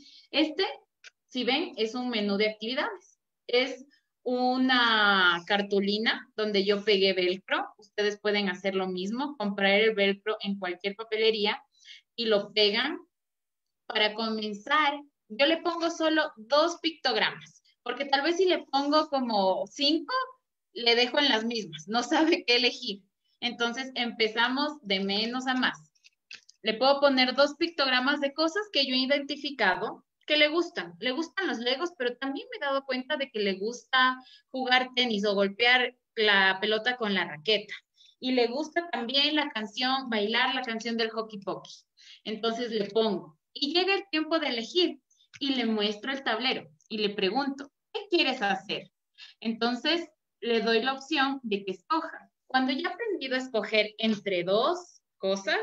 Si ven, es un menú de actividades. Es una cartulina donde yo pegué velcro. Ustedes pueden hacer lo mismo, comprar el velcro en cualquier papelería y lo pegan. Para comenzar, yo le pongo solo 2 pictogramas, porque tal vez si le pongo como 5, le dejo en las mismas, no sabe qué elegir. Entonces empezamos de menos a más. Le puedo poner 2 pictogramas de cosas que yo he identificado que le gustan. Le gustan los Legos, pero también me he dado cuenta de que le gusta jugar tenis o golpear la pelota con la raqueta. Y le gusta también la canción, bailar la canción del Hockey Pocky. Entonces le pongo. Y llega el tiempo de elegir y le muestro el tablero y le pregunto, ¿qué quieres hacer? Entonces le doy la opción de que escoja. Cuando ya he aprendido a escoger entre 2 cosas,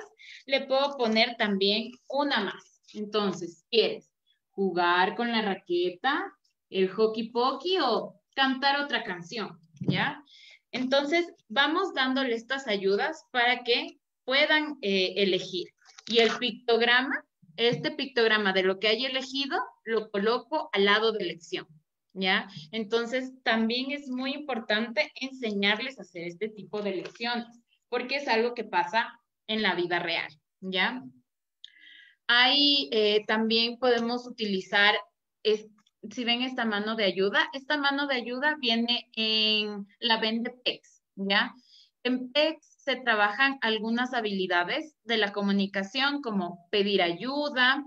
le puedo poner también una más. Entonces, ¿quieres jugar con la raqueta, el hockey pokey o cantar otra canción? ¿Ya? Entonces, vamos dándole estas ayudas para que puedan elegir. Y el pictograma, este pictograma de lo que haya elegido, lo coloco al lado de elección. ¿Ya? Entonces, también es muy importante enseñarles a hacer este tipo de lecciones, porque es algo que pasa en la vida real, ¿ya? Ahí también podemos utilizar, si ven esta mano de ayuda viene en la ven de PEX, ¿ya? En PEX se trabajan algunas habilidades de la comunicación como pedir ayuda,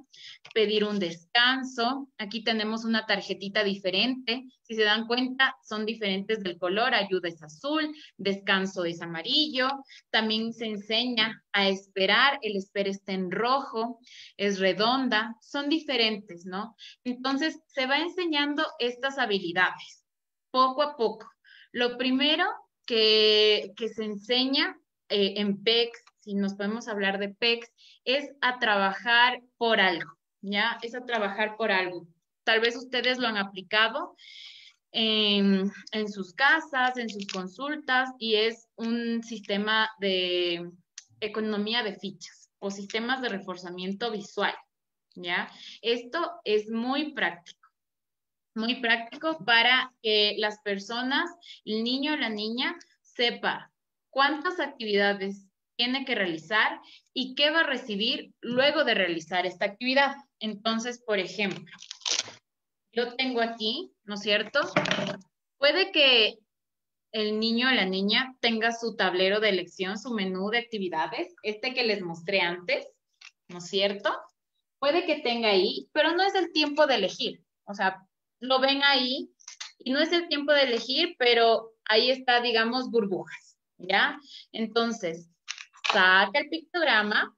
pedir un descanso. Aquí tenemos una tarjetita diferente. Si se dan cuenta, son diferentes del color. Ayuda es azul, descanso es amarillo. También se enseña a esperar. El espera está en rojo, es redonda. Son diferentes, ¿no? Entonces, se va enseñando estas habilidades poco a poco. Lo primero que se enseña en PEX, si nos podemos hablar de PEX, es a trabajar por algo, ¿ya? Es a trabajar por algo. Tal vez ustedes lo han aplicado en sus casas, en sus consultas, y es un sistema de economía de fichas o sistemas de reforzamiento visual, ¿ya? Esto es muy práctico para que las personas, el niño o la niña, sepa cuántas actividades tiene que realizar y qué va a recibir luego de realizar esta actividad. Entonces, por ejemplo, yo tengo aquí, ¿no es cierto? Puede que el niño o la niña tenga su tablero de elección, su menú de actividades, este que les mostré antes, ¿no es cierto? Puede que tenga ahí, pero no es el tiempo de elegir. O sea, lo ven ahí y no es el tiempo de elegir, pero ahí está, digamos, burbujas, ¿ya? Entonces, saca el pictograma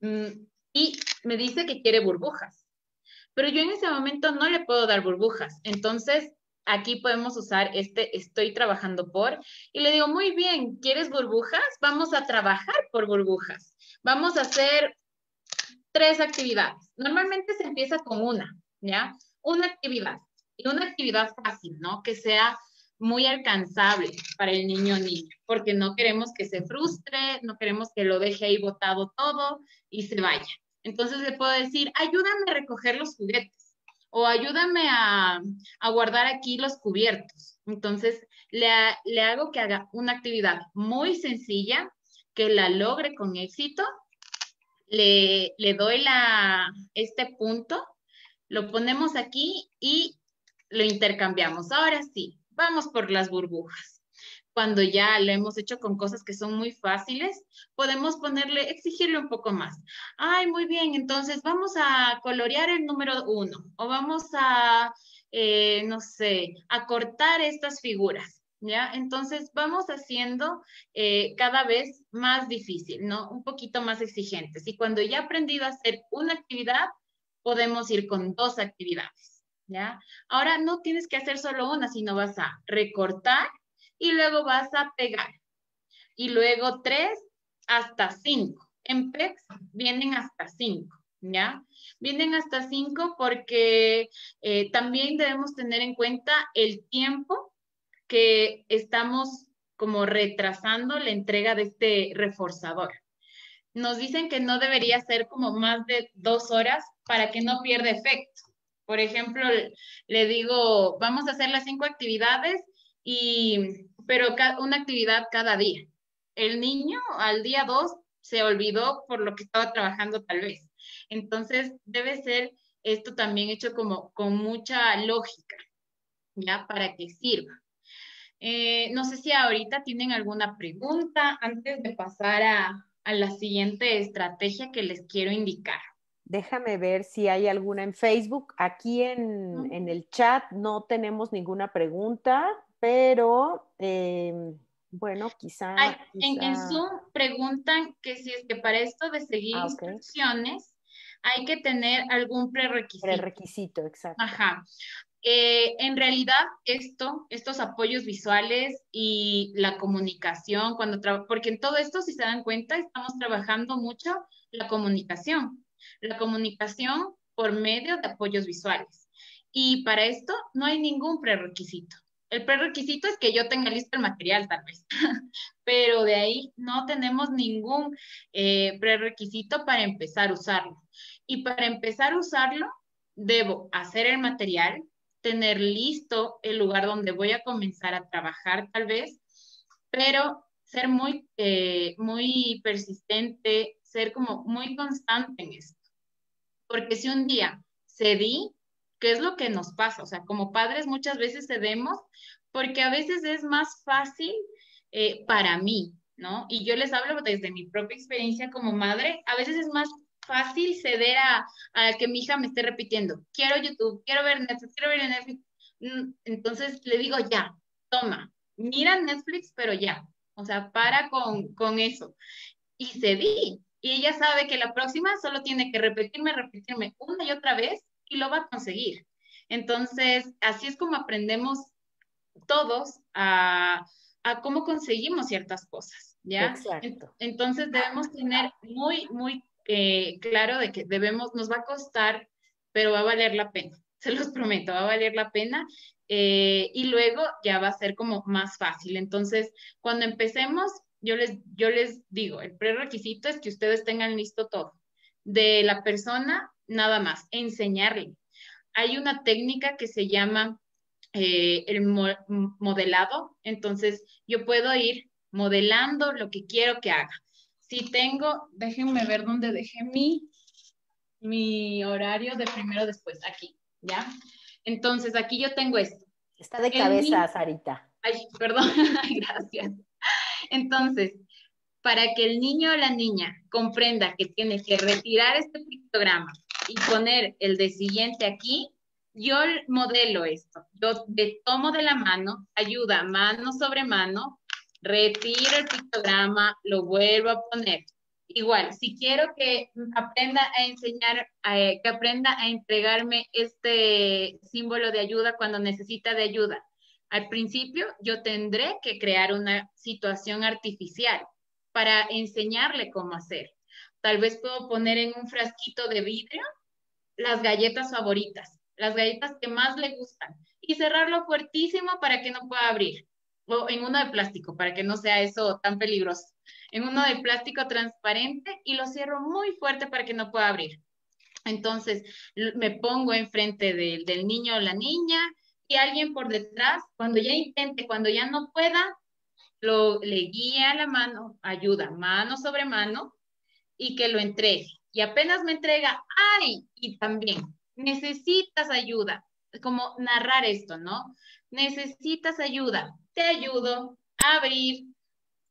y me dice que quiere burbujas. Pero yo en ese momento no le puedo dar burbujas. Entonces, aquí podemos usar estoy trabajando por, y le digo, muy bien, ¿quieres burbujas? Vamos a trabajar por burbujas. Vamos a hacer 3 actividades. Normalmente se empieza con una, ¿ya? Una actividad. Y una actividad fácil, ¿no? Que sea muy alcanzable para el niño o niña, porque no queremos que se frustre, no queremos que lo deje ahí botado todo y se vaya. Entonces le puedo decir, ayúdame a recoger los juguetes o ayúdame a guardar aquí los cubiertos. Entonces le hago que haga una actividad muy sencilla, que la logre con éxito. Le doy este punto, lo ponemos aquí y lo intercambiamos. Ahora sí, vamos por las burbujas. Cuando ya lo hemos hecho con cosas que son muy fáciles, podemos exigirle un poco más. Ay, muy bien, entonces vamos a colorear el número 1 o vamos a, no sé, a cortar estas figuras. ¿Ya? Entonces vamos haciendo cada vez más difícil, ¿no? Un poquito más exigentes. Y cuando ya he aprendido a hacer una actividad, podemos ir con 2 actividades, ¿ya? Ahora no tienes que hacer solo una, sino vas a recortar y luego vas a pegar. Y luego 3 hasta 5. En PEX vienen hasta 5, ¿ya? Vienen hasta 5 porque también debemos tener en cuenta el tiempo que estamos como retrasando la entrega de este reforzador. Nos dicen que no debería ser como más de 2 horas para que no pierda efecto. Por ejemplo, le digo, vamos a hacer las 5 actividades, pero una actividad cada día. El niño al día 2 se olvidó por lo que estaba trabajando tal vez. Entonces, debe ser esto también hecho como con mucha lógica, ¿ya? Para que sirva. No sé si ahorita tienen alguna pregunta antes de pasar a la siguiente estrategia que les quiero indicar.
Déjame ver si hay alguna en Facebook. Aquí en el chat no tenemos ninguna pregunta, pero bueno,
En Zoom preguntan que si es que para esto de seguir
ok.
instrucciones hay que tener algún prerequisito.
Prerequisito, exacto.
Ajá. En realidad, estos apoyos visuales y la comunicación, porque en todo esto, si se dan cuenta, estamos trabajando mucho la comunicación por medio de apoyos visuales. Y para esto no hay ningún prerequisito. El prerequisito es que yo tenga listo el material, tal vez, pero de ahí no tenemos ningún prerequisito para empezar a usarlo. Y para empezar a usarlo, debo hacer el material, tener listo el lugar donde voy a comenzar a trabajar tal vez, pero ser muy persistente, ser como muy constante en esto. Porque si un día cedí, ¿qué es lo que nos pasa? O sea, como padres muchas veces cedemos porque a veces es más fácil para mí, ¿no? Y yo les hablo desde mi propia experiencia como madre, a veces es más fácil ceder a que mi hija me esté repitiendo, quiero YouTube, quiero ver Netflix. Entonces le digo, ya, toma, mira Netflix, pero ya. O sea, para con eso y cedí. Y ella sabe que la próxima solo tiene que repetirme una y otra vez y lo va a conseguir. Entonces, así es como aprendemos todos a cómo conseguimos ciertas cosas, ¿ya?
Exacto.
Entonces, debemos tener muy claro de que nos va a costar, pero va a valer la pena. Se los prometo, va a valer la pena. Y luego ya va a ser como más fácil. Entonces, cuando empecemos, yo les digo, el prerequisito es que ustedes tengan listo todo. De la persona, nada más, enseñarle. Hay una técnica que se llama modelado, entonces yo puedo ir modelando lo que quiero que haga. Si tengo, déjenme ver dónde dejé mi horario de primero después, aquí, ¿ya? Entonces aquí yo tengo esto.
Está de
El
cabeza,
niño,
Sarita.
ay, perdón, gracias. Entonces, para que el niño o la niña comprenda que tiene que retirar este pictograma y poner el de siguiente aquí, yo modelo esto. Yo tomo de la mano, ayuda mano sobre mano, retiro el pictograma, lo vuelvo a poner. Igual, si quiero que aprenda a enseñar, que aprenda a entregarme este símbolo de ayuda cuando necesita de ayuda, al principio yo tendré que crear una situación artificial para enseñarle cómo hacer. Tal vez puedo poner en un frasquito de vidrio las galletas favoritas, las galletas que más le gustan, y cerrarlo fuertísimo para que no pueda abrir. O en uno de plástico, para que no sea eso tan peligroso. En uno de plástico transparente y lo cierro muy fuerte para que no pueda abrir. Entonces me pongo enfrente del niño o la niña y alguien por detrás, cuando ya intente, cuando ya no pueda, le guía la mano, ayuda mano sobre mano y que lo entregue. Y apenas me entrega, ¡ay! Y también, necesitas ayuda. Como narrar esto, ¿no? Necesitas ayuda. Te ayudo a abrir,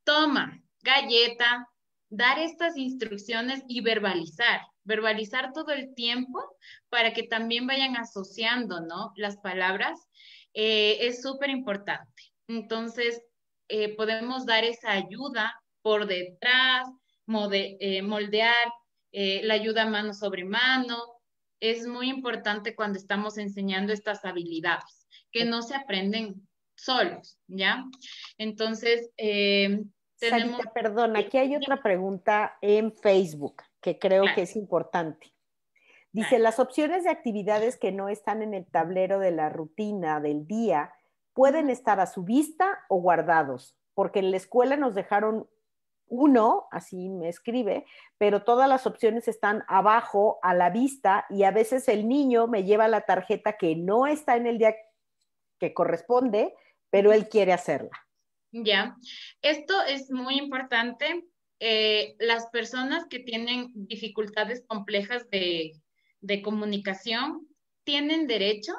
toma, galleta, dar estas instrucciones y verbalizar todo el tiempo para que también vayan asociando, ¿no? Las palabras es súper importante. Entonces, podemos dar esa ayuda por detrás, moldear la ayuda mano sobre mano. Es muy importante cuando estamos enseñando estas habilidades, que no se aprenden solos, ¿ya? Entonces, tenemos,
Sarita, perdón, aquí hay otra pregunta en Facebook que creo que
claro,
es importante. Dice, las opciones de actividades que no están en el tablero de la rutina del día pueden estar a su vista o guardados, porque en la escuela nos dejaron uno, así me escribe, pero todas las opciones están abajo a la vista y a veces el niño me lleva la tarjeta que no está en el día que corresponde, pero él quiere hacerla.
Ya, esto es muy importante. Las personas que tienen dificultades complejas de comunicación tienen derecho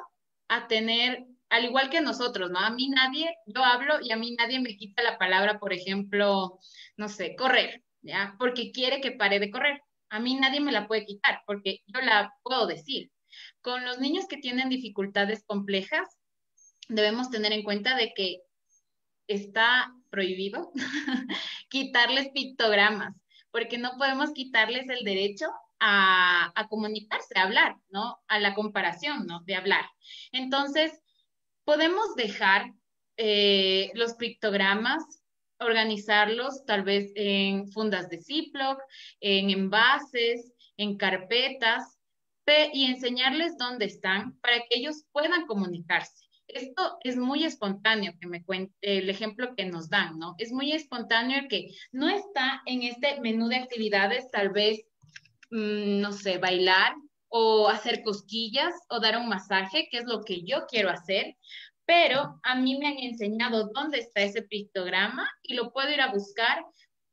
a tener, al igual que nosotros, ¿no? A mí nadie, yo hablo y a mí nadie me quita la palabra, por ejemplo, no sé, correr, ¿ya? Porque quiere que pare de correr. A mí nadie me la puede quitar porque yo la puedo decir. Con los niños que tienen dificultades complejas, debemos tener en cuenta de que está prohibido quitarles pictogramas, porque no podemos quitarles el derecho a comunicarse, a hablar, ¿no? A la comparación, ¿no? De hablar. Entonces, podemos dejar los pictogramas, organizarlos tal vez en fundas de Ziploc, en envases, en carpetas, y enseñarles dónde están para que ellos puedan comunicarse. Esto es muy espontáneo que me cuente el ejemplo que nos dan, ¿no? Es muy espontáneo el que no está en este menú de actividades, tal vez, no sé, bailar o hacer cosquillas o dar un masaje, que es lo que yo quiero hacer, pero a mí me han enseñado dónde está ese pictograma y lo puedo ir a buscar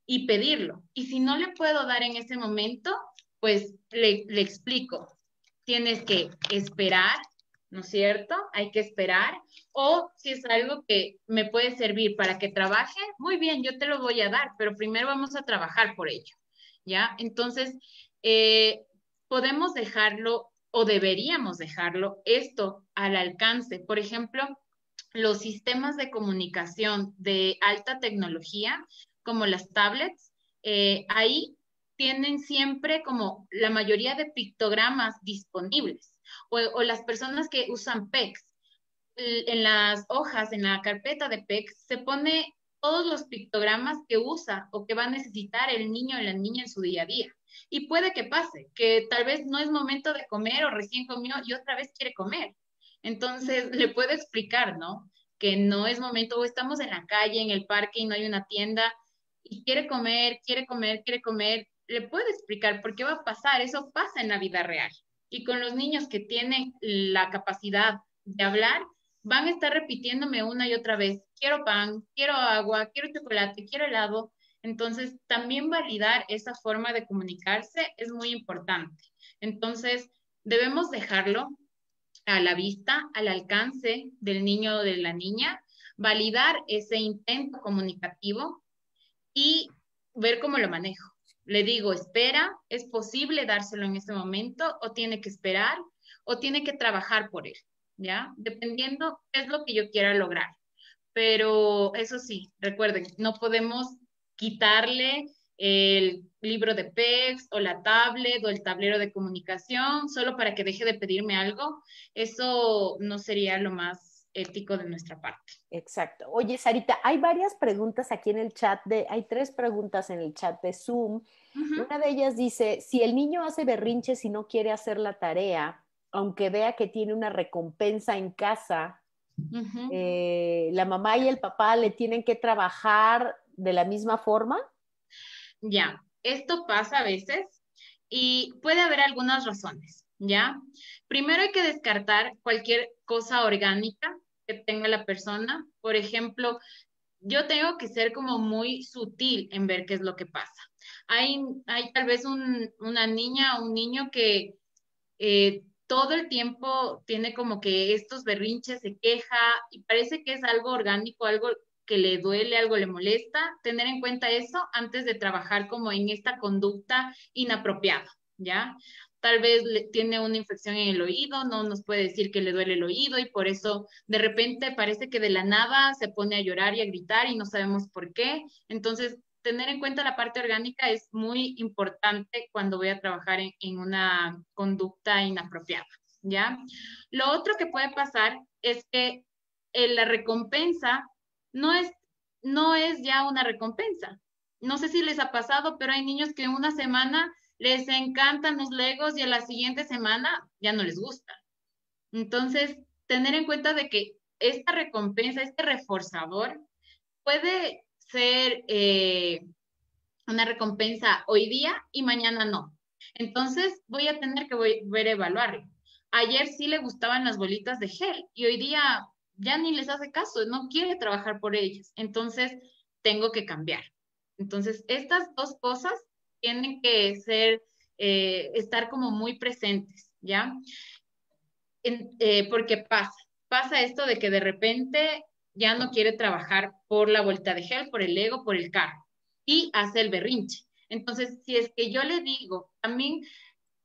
y pedirlo. Y si no le puedo dar en ese momento, pues le explico. Tienes que esperar, ¿no es cierto? Hay que esperar. O si es algo que me puede servir para que trabaje, muy bien, yo te lo voy a dar, pero primero vamos a trabajar por ello, ¿ya? Entonces, eh, podemos dejarlo o deberíamos dejarlo esto al alcance. Por ejemplo, los sistemas de comunicación de alta tecnología, como las tablets, ahí tienen siempre como la mayoría de pictogramas disponibles. O las personas que usan PECs, en las hojas, en la carpeta de PECs, se pone todos los pictogramas que usa o que va a necesitar el niño o la niña en su día a día. Y puede que pase, que tal vez no es momento de comer o recién comió y otra vez quiere comer. Entonces, le puedo explicar, ¿no? Que no es momento, o estamos en la calle, en el parque y no hay una tienda y quiere comer, quiere comer, quiere comer. Le puedo explicar por qué va a pasar. Eso pasa en la vida real. Y con los niños que tienen la capacidad de hablar, van a estar repitiéndome una y otra vez, quiero pan, quiero agua, quiero chocolate, quiero helado. Entonces, también validar esa forma de comunicarse es muy importante. Entonces, debemos dejarlo a la vista, al alcance del niño o de la niña, validar ese intento comunicativo y ver cómo lo manejo. Le digo, espera, es posible dárselo en este momento o tiene que esperar o tiene que trabajar por él, ¿ya? Dependiendo qué es lo que yo quiera lograr. Pero eso sí, recuerden, no podemos quitarle el libro de PEX o la tablet o el tablero de comunicación solo para que deje de pedirme algo. Eso no sería lo más ético de nuestra parte.
Exacto. Oye, Sarita, hay varias preguntas aquí en el chat hay 3 preguntas en el chat de Zoom.
Uh -huh.
Una de ellas dice, si el niño hace berrinches y no quiere hacer la tarea, aunque vea que tiene una recompensa en casa,
Uh -huh.
¿la mamá y el papá le tienen que trabajar de la misma forma?
Ya, esto pasa a veces y puede haber algunas razones, ¿ya? Primero hay que descartar cualquier cosa orgánica que tenga la persona. Por ejemplo, yo tengo que ser como muy sutil en ver qué es lo que pasa. Hay tal vez una niña o un niño que todo el tiempo tiene como que estos berrinches, se queja y parece que es algo orgánico, algo que le duele, algo le molesta, tener en cuenta eso antes de trabajar como en esta conducta inapropiada, ¿ya? Tal vez tiene una infección en el oído, no nos puede decir que le duele el oído y por eso de repente parece que de la nada se pone a llorar y a gritar y no sabemos por qué. Entonces, tener en cuenta la parte orgánica es muy importante cuando voy a trabajar en una conducta inapropiada, ¿ya? Lo otro que puede pasar es que la recompensa no es, no es ya una recompensa. No sé si les ha pasado, pero hay niños que en una semana les encantan los Legos y a la siguiente semana ya no les gusta. Entonces, tener en cuenta de que esta recompensa, este reforzador, puede ser una recompensa hoy día y mañana no. Entonces, voy a tener que ver a evaluarlo. Ayer sí le gustaban las bolitas de gel y hoy día ya ni les hace caso, no quiere trabajar por ellas. Entonces, tengo que cambiar. Entonces, estas dos cosas tienen que ser, estar como muy presentes, ¿ya? Porque pasa esto de que de repente ya no quiere trabajar por la vuelta de gel, por el ego, por el carro y hace el berrinche. Entonces, si es que yo le digo, también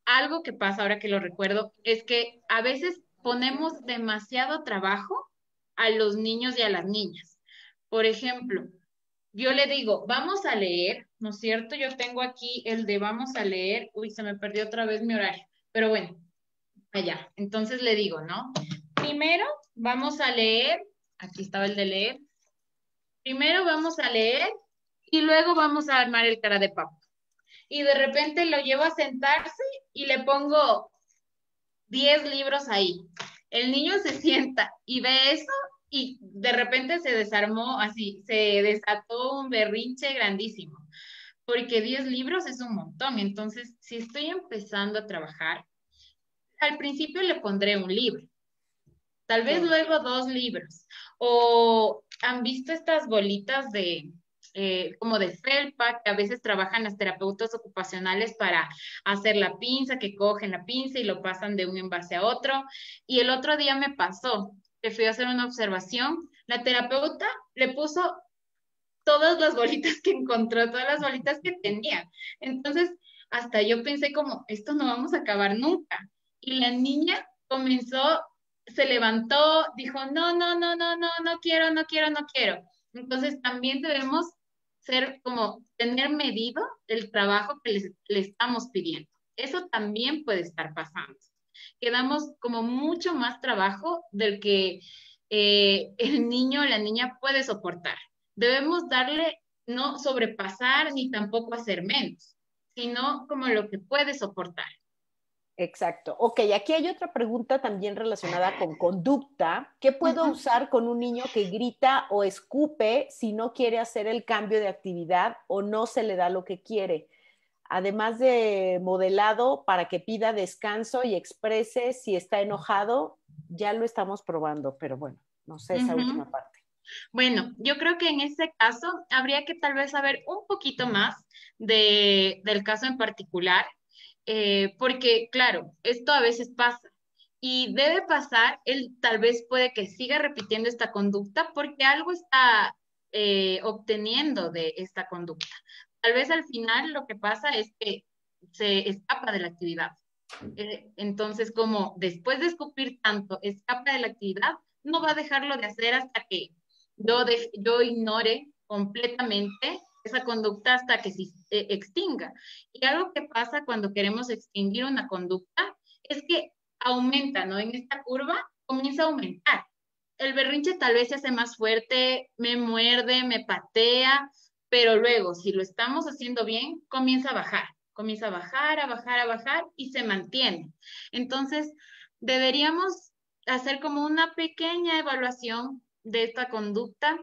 algo que pasa ahora que lo recuerdo es que a veces ponemos demasiado trabajo a los niños y a las niñas. Por ejemplo, yo le digo, vamos a leer, ¿no es cierto? Yo tengo aquí el de vamos a leer. Uy, se me perdió otra vez mi horario. Pero bueno, allá. Entonces le digo, ¿no? Primero vamos a leer, aquí estaba el de leer. Primero vamos a leer y luego vamos a armar el cara de papa. Y de repente lo llevo a sentarse y le pongo 10 libros ahí. El niño se sienta y ve eso y de repente se desarmó así, se desató un berrinche grandísimo, porque 10 libros es un montón. Entonces, si estoy empezando a trabajar, al principio le pondré un libro, tal vez
Sí.
luego 2 libros. O han visto estas bolitas de, como de felpa, que a veces trabajan las terapeutas ocupacionales para hacer la pinza, que cogen la pinza y lo pasan de un envase a otro. Y el otro día me pasó que fui a hacer una observación, la terapeuta le puso todas las bolitas que encontró, todas las bolitas que tenía. Entonces, hasta yo pensé como, esto no vamos a acabar nunca. Y la niña comenzó, se levantó, dijo, no, no, no, no, no, no quiero, no quiero, no quiero. Entonces, también debemos ser como, tener medido el trabajo que le estamos pidiendo. Eso también puede estar pasando. Quedamos como mucho más trabajo del que el niño o la niña puede soportar. Debemos darle, no sobrepasar ni tampoco hacer menos, sino como lo que puede soportar.
Exacto. Ok, aquí hay otra pregunta también relacionada con conducta. ¿Qué puedo
Ujú.
usar con un niño que grita o escupe si no quiere hacer el cambio de actividad o no se le da lo que quiere? Además de modelado para que pida descanso y exprese si está enojado, ya lo estamos probando, pero bueno, no sé esa
Ujú.
última parte.
Bueno, yo creo que en ese caso habría que tal vez saber un poquito más del caso en particular, porque claro, esto a veces pasa y debe pasar, él tal vez puede que siga repitiendo esta conducta porque algo está obteniendo de esta conducta. Tal vez al final lo que pasa es que se escapa de la actividad. Entonces, como después de escupir tanto, escapa de la actividad, no va a dejarlo de hacer hasta que yo ignore completamente esa conducta hasta que se extinga. Y algo que pasa cuando queremos extinguir una conducta es que aumenta, ¿no? En esta curva comienza a aumentar. El berrinche tal vez se hace más fuerte, me muerde, me patea, pero luego, si lo estamos haciendo bien, comienza a bajar, comienza a bajar, a bajar, a bajar y se mantiene. Entonces, deberíamos hacer como una pequeña evaluación de esta conducta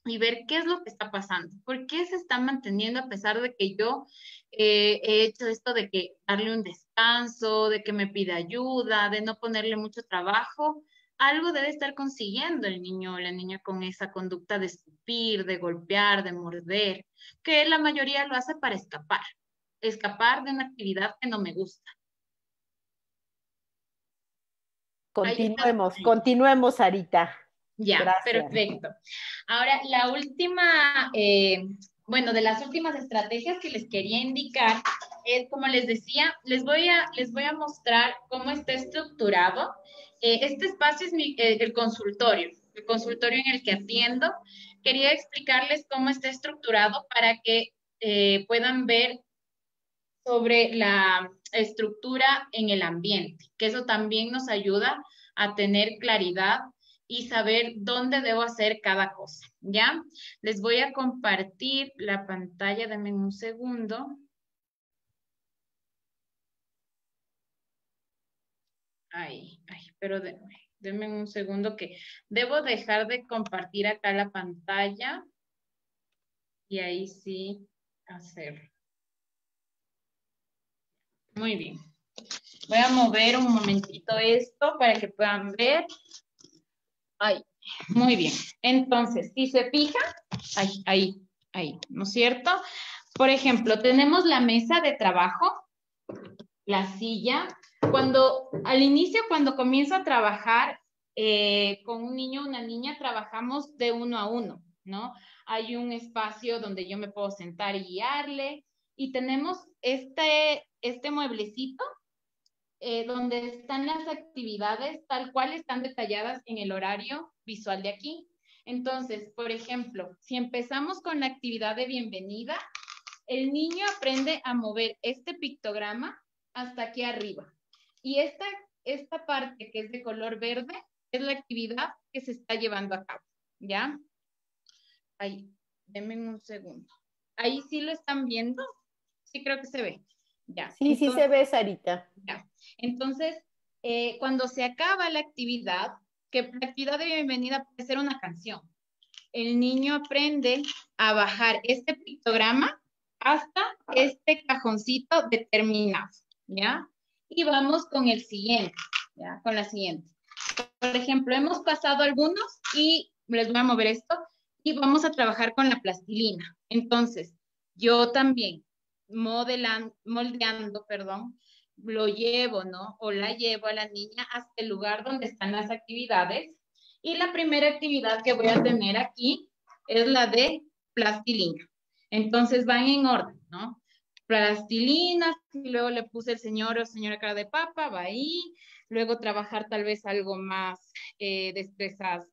y ver qué es lo que está pasando, por qué se está manteniendo a pesar de que yo he hecho esto de que darle un descanso, de que me pida ayuda, de no ponerle mucho trabajo. Algo debe estar consiguiendo el niño o la niña con esa conducta de escupir, de golpear, de morder, que la mayoría lo hace para escapar, escapar de una actividad que no me gusta. Ahí está.
Continuemos, continuemos, Sarita.
Ya,
Gracias.
perfecto. Ahora, la última, bueno, de las últimas estrategias que les quería indicar es, como les decía, les voy a mostrar cómo está estructurado. Este espacio es el consultorio en el que atiendo. Quería explicarles cómo está estructurado para que puedan ver sobre la estructura en el ambiente, que eso también nos ayuda a tener claridad y saber dónde debo hacer cada cosa, ¿ya? Les voy a compartir la pantalla, denme un segundo. Pero denme un segundo que debo dejar de compartir acá la pantalla y ahí sí hacer. Muy bien. Voy a mover un momentito esto para que puedan ver. Muy bien. Entonces, si se fija, ahí, ¿no es cierto? Por ejemplo, tenemos la mesa de trabajo, la silla. Al inicio, cuando comienzo a trabajar con un niño o una niña, trabajamos de uno a uno, ¿no? Hay un espacio donde yo me puedo sentar y guiarle, y tenemos este mueblecito donde están las actividades tal cual están detalladas en el horario visual de aquí. Entonces, por ejemplo, si empezamos con la actividad de bienvenida, el niño aprende a mover este pictograma hasta aquí arriba. Y esta parte que es de color verde es la actividad que se está llevando a cabo, ¿ya? Ahí, denme un segundo. Ahí sí lo están viendo. Sí, creo que se ve. Ya.
Sí, sí
Entonces,
se ve, Sarita.
ya. Entonces, cuando se acaba la actividad, que la actividad de bienvenida puede ser una canción, el niño aprende a bajar este pictograma hasta este cajoncito determinado, ¿ya? Y vamos con el siguiente, ¿ya? Con la siguiente. Por ejemplo, hemos pasado algunos y les voy a mover esto y vamos a trabajar con la plastilina. Entonces, yo también moldeando, perdón, lo llevo, ¿no? O la llevo a la niña hasta el lugar donde están las actividades. Y la primera actividad que voy a tener aquí es la de plastilina. Entonces van en orden, ¿no? Plastilina, y luego le puse el señor o señora cara de papa, va ahí. Luego trabajar tal vez algo más destrezas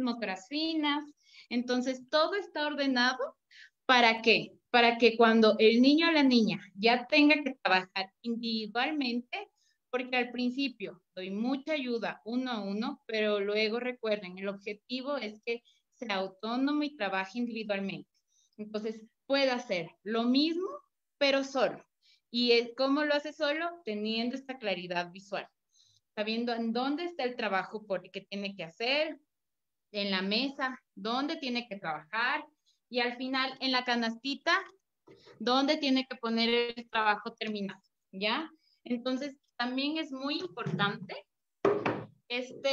motoras finas. Entonces todo está ordenado. ¿Para qué? Para que cuando el niño o la niña ya tenga que trabajar individualmente, porque al principio doy mucha ayuda uno a uno, pero luego recuerden, el objetivo es que sea autónomo y trabaje individualmente. Entonces, puede hacer lo mismo, pero solo. ¿Y cómo lo hace solo? Teniendo esta claridad visual, sabiendo en dónde está el trabajo que tiene que hacer, en la mesa, dónde tiene que trabajar, y al final en la canastita, dónde tiene que poner el trabajo terminado, ¿ya? Entonces, también es muy importante esta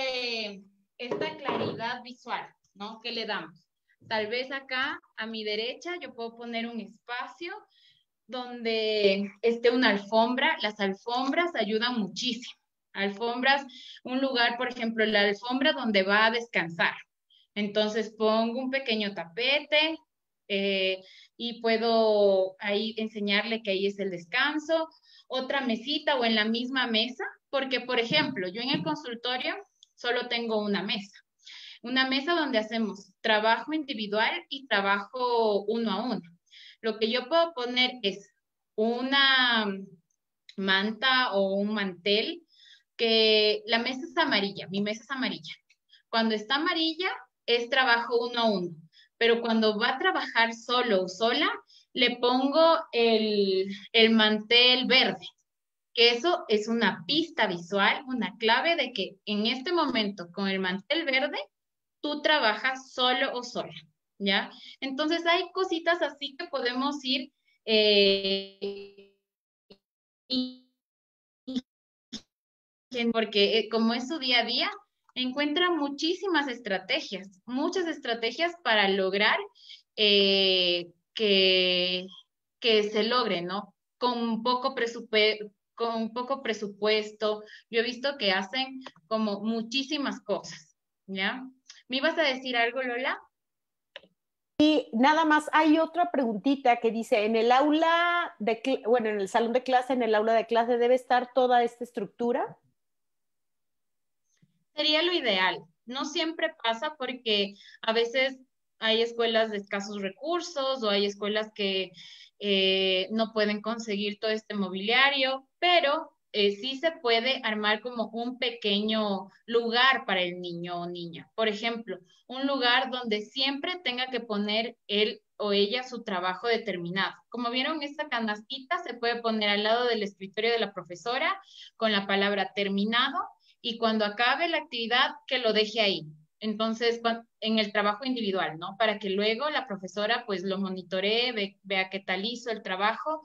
claridad visual, ¿no? Que le damos. Tal vez acá a mi derecha yo puedo poner un espacio donde esté una alfombra. Las alfombras ayudan muchísimo. Alfombras, un lugar, por ejemplo, la alfombra donde va a descansar. Entonces pongo un pequeño tapete eh, y puedo ahí enseñarle que ahí es el descanso. Otra mesita o en la misma mesa, porque, por ejemplo, yo en el consultorio solo tengo una mesa donde hacemos trabajo individual y trabajo uno a uno. Lo que yo puedo poner es una manta o un mantel, que la mesa es amarilla, mi mesa es amarilla. Cuando está amarilla es trabajo uno a uno, pero cuando va a trabajar solo o sola, le pongo el mantel verde, que eso es una pista visual, una clave de que en este momento con el mantel verde tú trabajas solo o sola, ¿ya? Entonces hay cositas así que podemos ir eh, porque como es su día a día, encuentra muchísimas estrategias, muchas estrategias para lograr eh, que, que se logre, ¿no? Con poco presupuesto. Yo he visto que hacen como muchísimas cosas, ¿ya? ¿Me ibas a decir algo, Lola?
Y nada más, hay otra preguntita que dice, en el aula bueno, en el salón de clase, en el aula de clase, ¿debe estar toda esta estructura?
Sería lo ideal. No siempre pasa porque a veces hay escuelas de escasos recursos o hay escuelas que no pueden conseguir todo este mobiliario, pero sí se puede armar como un pequeño lugar para el niño o niña. Por ejemplo, un lugar donde siempre tenga que poner él o ella su trabajo determinado. Como vieron, esta canastita se puede poner al lado del escritorio de la profesora con la palabra terminado, y cuando acabe la actividad, que lo deje ahí. Entonces, en el trabajo individual, ¿no? Para que luego la profesora pues lo monitoree, vea qué tal hizo el trabajo.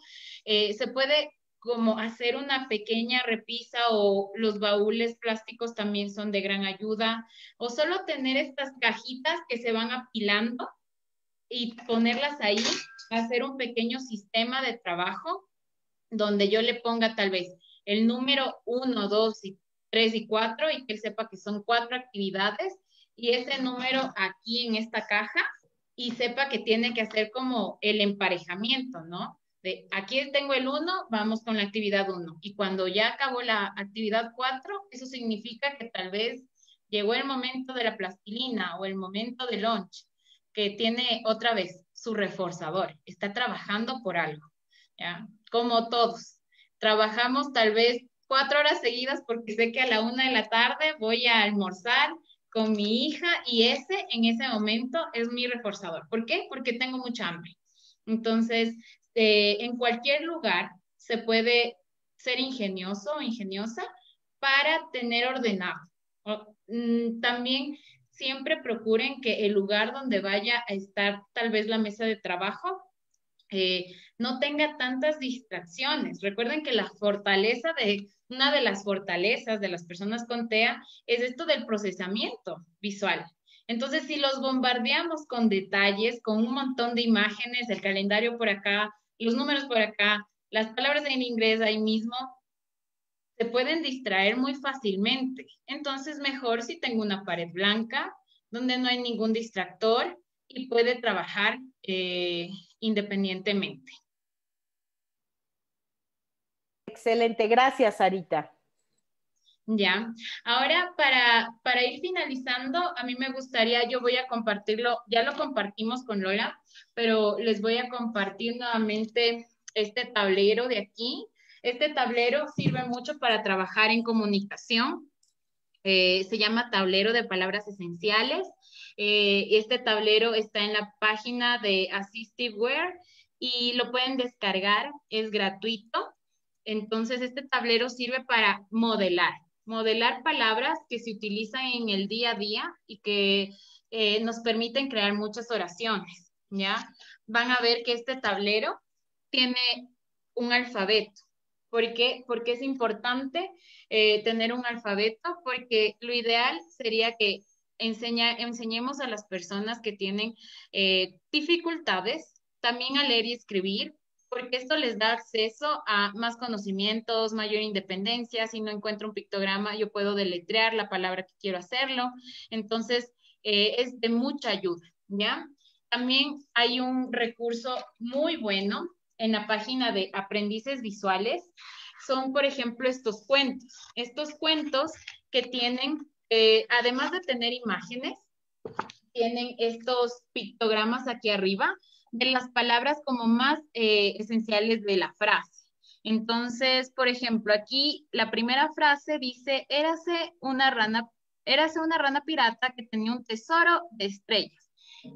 Se puede como hacer una pequeña repisa o los baúles plásticos también son de gran ayuda o solo tener estas cajitas que se van apilando y ponerlas ahí, hacer un pequeño sistema de trabajo donde yo le ponga tal vez el número 1, 2, 3 y 4 y que él sepa que son 4 actividades y ese número aquí en esta caja y sepa que tiene que hacer como el emparejamiento, ¿no? De aquí tengo el 1, vamos con la actividad 1 y cuando ya acabó la actividad 4, eso significa que tal vez llegó el momento de la plastilina o el momento del lunch, que tiene otra vez su reforzador, está trabajando por algo, ¿ya? Como todos. Trabajamos tal vez 4 horas seguidas porque sé que a la 1 de la tarde voy a almorzar con mi hija y ese en ese momento es mi reforzador. ¿Por qué? Porque tengo mucha hambre. Entonces, en cualquier lugar se puede ser ingenioso o ingeniosa para tener ordenado. También siempre procuren que el lugar donde vaya a estar tal vez la mesa de trabajo no tenga tantas distracciones. Recuerden que una de las fortalezas de las personas con TEA es esto del procesamiento visual. Entonces, si los bombardeamos con detalles, con un montón de imágenes, el calendario por acá, los números por acá, las palabras en inglés ahí mismo, se pueden distraer muy fácilmente. Entonces, mejor si tengo una pared blanca donde no hay ningún distractor y puede trabajar independientemente.
Excelente, gracias, Sarita.
Ya, ahora para ir finalizando, a mí me gustaría, yo voy a compartirlo, ya lo compartimos con Lola, pero les voy a compartir nuevamente este tablero de aquí. Este tablero sirve mucho para trabajar en comunicación. Se llama Tablero de Palabras Esenciales. Este tablero está en la página de AssistiveWare y lo pueden descargar, es gratuito. Entonces, este tablero sirve para modelar palabras que se utilizan en el día a día y que nos permiten crear muchas oraciones, ¿ya? Van a ver que este tablero tiene un alfabeto. ¿Por qué? Porque es importante tener un alfabeto, porque lo ideal sería que enseñemos a las personas que tienen dificultades también a leer y escribir, porque esto les da acceso a más conocimientos, mayor independencia. Si no encuentro un pictograma, yo puedo deletrear la palabra que quiero hacerlo. Entonces, es de mucha ayuda, ¿ya? También hay un recurso muy bueno en la página de Aprendices Visuales. Son, por ejemplo, estos cuentos que tienen, además de tener imágenes, tienen estos pictogramas aquí arriba de las palabras como más esenciales de la frase. Entonces, por ejemplo, aquí la primera frase dice, érase una rana pirata que tenía un tesoro de estrellas.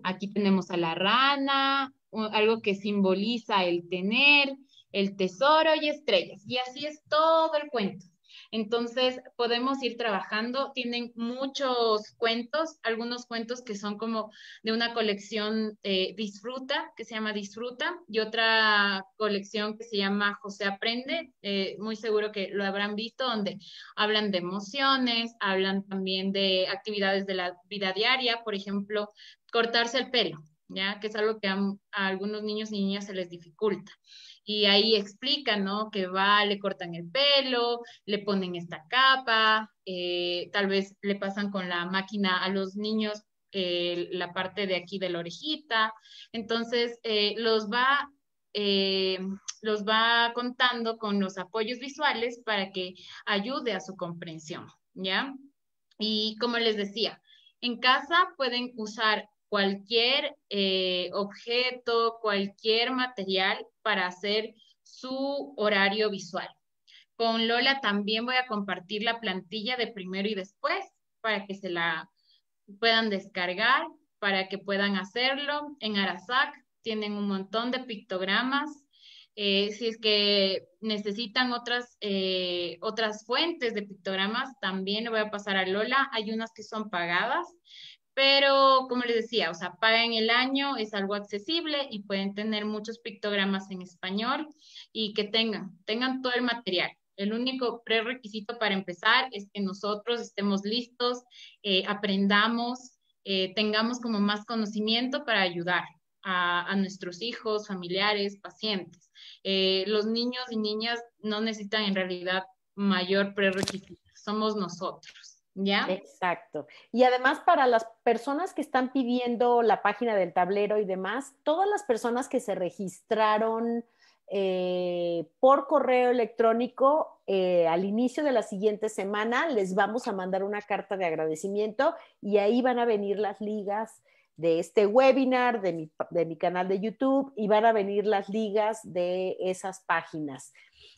Aquí tenemos a la rana, algo que simboliza el tener, el tesoro y estrellas. Y así es todo el cuento. Entonces, podemos ir trabajando. Tienen muchos cuentos, algunos cuentos que son como de una colección Disfruta, que se llama Disfruta, y otra colección que se llama José Aprende, muy seguro que lo habrán visto, donde hablan de emociones, hablan también de actividades de la vida diaria, por ejemplo, cortarse el pelo, ¿ya? Que es algo que a algunos niños y niñas se les dificulta. Y ahí explican, ¿no? Que le cortan el pelo, le ponen esta capa, tal vez le pasan con la máquina a los niños la parte de aquí de la orejita. Entonces, eh, los va contando con los apoyos visuales para que ayude a su comprensión, ¿ya? Y como les decía, en casa pueden usar cualquier objeto, cualquier material para hacer su horario visual. Con Lola también voy a compartir la plantilla de primero y después para que se la puedan descargar, para que puedan hacerlo. En Arasac tienen un montón de pictogramas. Si es que necesitan otras fuentes de pictogramas, también le voy a pasar a Lola. Hay unas que son pagadas, pero como les decía, o sea, pagan el año, es algo accesible y pueden tener muchos pictogramas en español y que tengan todo el material. El único prerequisito para empezar es que nosotros estemos listos, aprendamos, tengamos como más conocimiento para ayudar a nuestros hijos, familiares, pacientes. Los niños y niñas no necesitan en realidad mayor prerequisito, somos nosotros, ¿ya?
Exacto. Y además para las personas que están pidiendo la página del tablero y demás, todas las personas que se registraron por correo electrónico al inicio de la siguiente semana, les vamos a mandar una carta de agradecimiento y ahí van a venir las ligas de este webinar, de mi canal de YouTube y van a venir las ligas de esas páginas.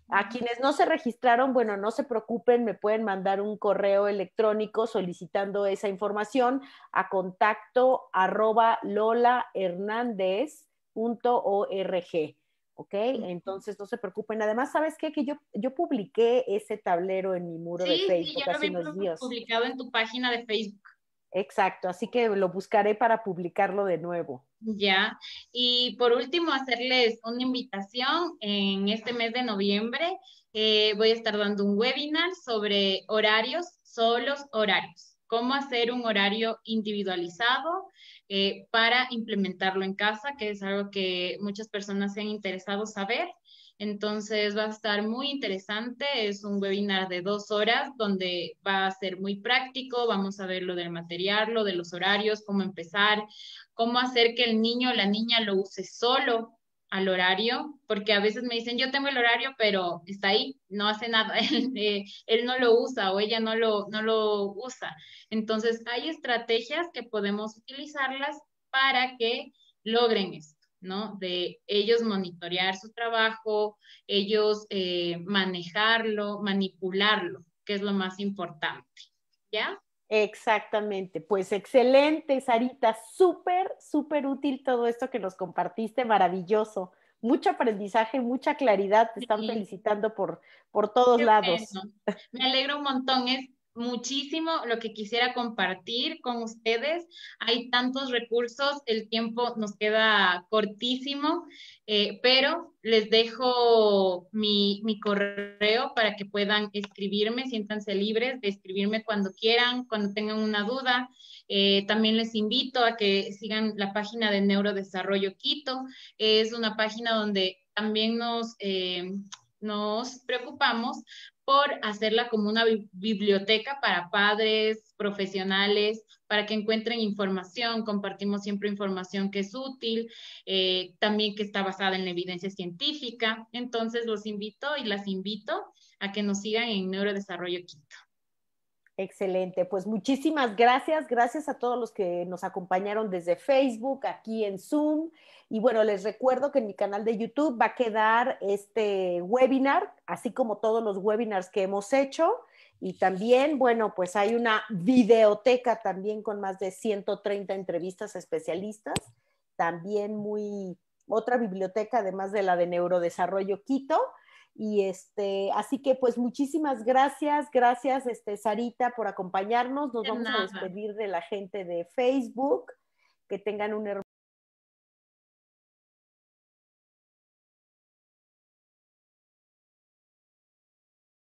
A quienes no se registraron, bueno, no se preocupen, me pueden mandar un correo electrónico solicitando esa información a contacto@lolahernandez.org. ¿Ok? Entonces no se preocupen. Además, ¿sabes qué? Que yo publiqué ese tablero en mi muro de
Sí,
Facebook
ya lo
hace
vi
unos días.
publicado en tu página de Facebook.
Exacto, así que lo buscaré para publicarlo de nuevo.
Ya, y por último, hacerles una invitación. En este mes de noviembre voy a estar dando un webinar sobre horarios, solo los horarios, cómo hacer un horario individualizado para implementarlo en casa, que es algo que muchas personas se han interesado saber. Entonces va a estar muy interesante, es un webinar de 2 horas donde va a ser muy práctico, vamos a ver lo del material, lo de los horarios, cómo empezar, cómo hacer que el niño o la niña lo use solo al horario, porque a veces me dicen, yo tengo el horario, pero está ahí, no hace nada, él no lo usa o ella no lo usa. Entonces, hay estrategias que podemos utilizarlas para que logren esto, ¿no? De ellos monitorear su trabajo, ellos manejarlo, manipularlo, que es lo más importante, ¿ya?
Exactamente, pues excelente, Sarita, súper, súper útil todo esto que nos compartiste, maravilloso. Mucho aprendizaje, mucha claridad, te están
Sí.
felicitando por todos
Qué
lados.
bueno. Me alegro un montón. Es muchísimo lo que quisiera compartir con ustedes. Hay tantos recursos, el tiempo nos queda cortísimo, pero les dejo mi correo para que puedan escribirme. Siéntanse libres de escribirme cuando quieran, cuando tengan una duda. También les invito a que sigan la página de Neurodesarrollo Quito. Es una página donde también nos preocupamos por hacerla como una biblioteca para padres, profesionales, para que encuentren información. Compartimos siempre información que es útil, también que está basada en la evidencia científica. Entonces los invito y las invito a que nos sigan en Neurodesarrollo Quito.
Excelente, pues muchísimas gracias, gracias a todos los que nos acompañaron desde Facebook, aquí en Zoom. Y bueno, les recuerdo que en mi canal de YouTube va a quedar este webinar, así como todos los webinars que hemos hecho. Y también, bueno, pues hay una videoteca también con más de 130 entrevistas a especialistas. También otra biblioteca, además de la de Neurodesarrollo Quito. Y así que pues muchísimas gracias, gracias Sarita por acompañarnos. Nos
De
vamos a
nada.
despedir de la gente de Facebook. Que tengan un hermoso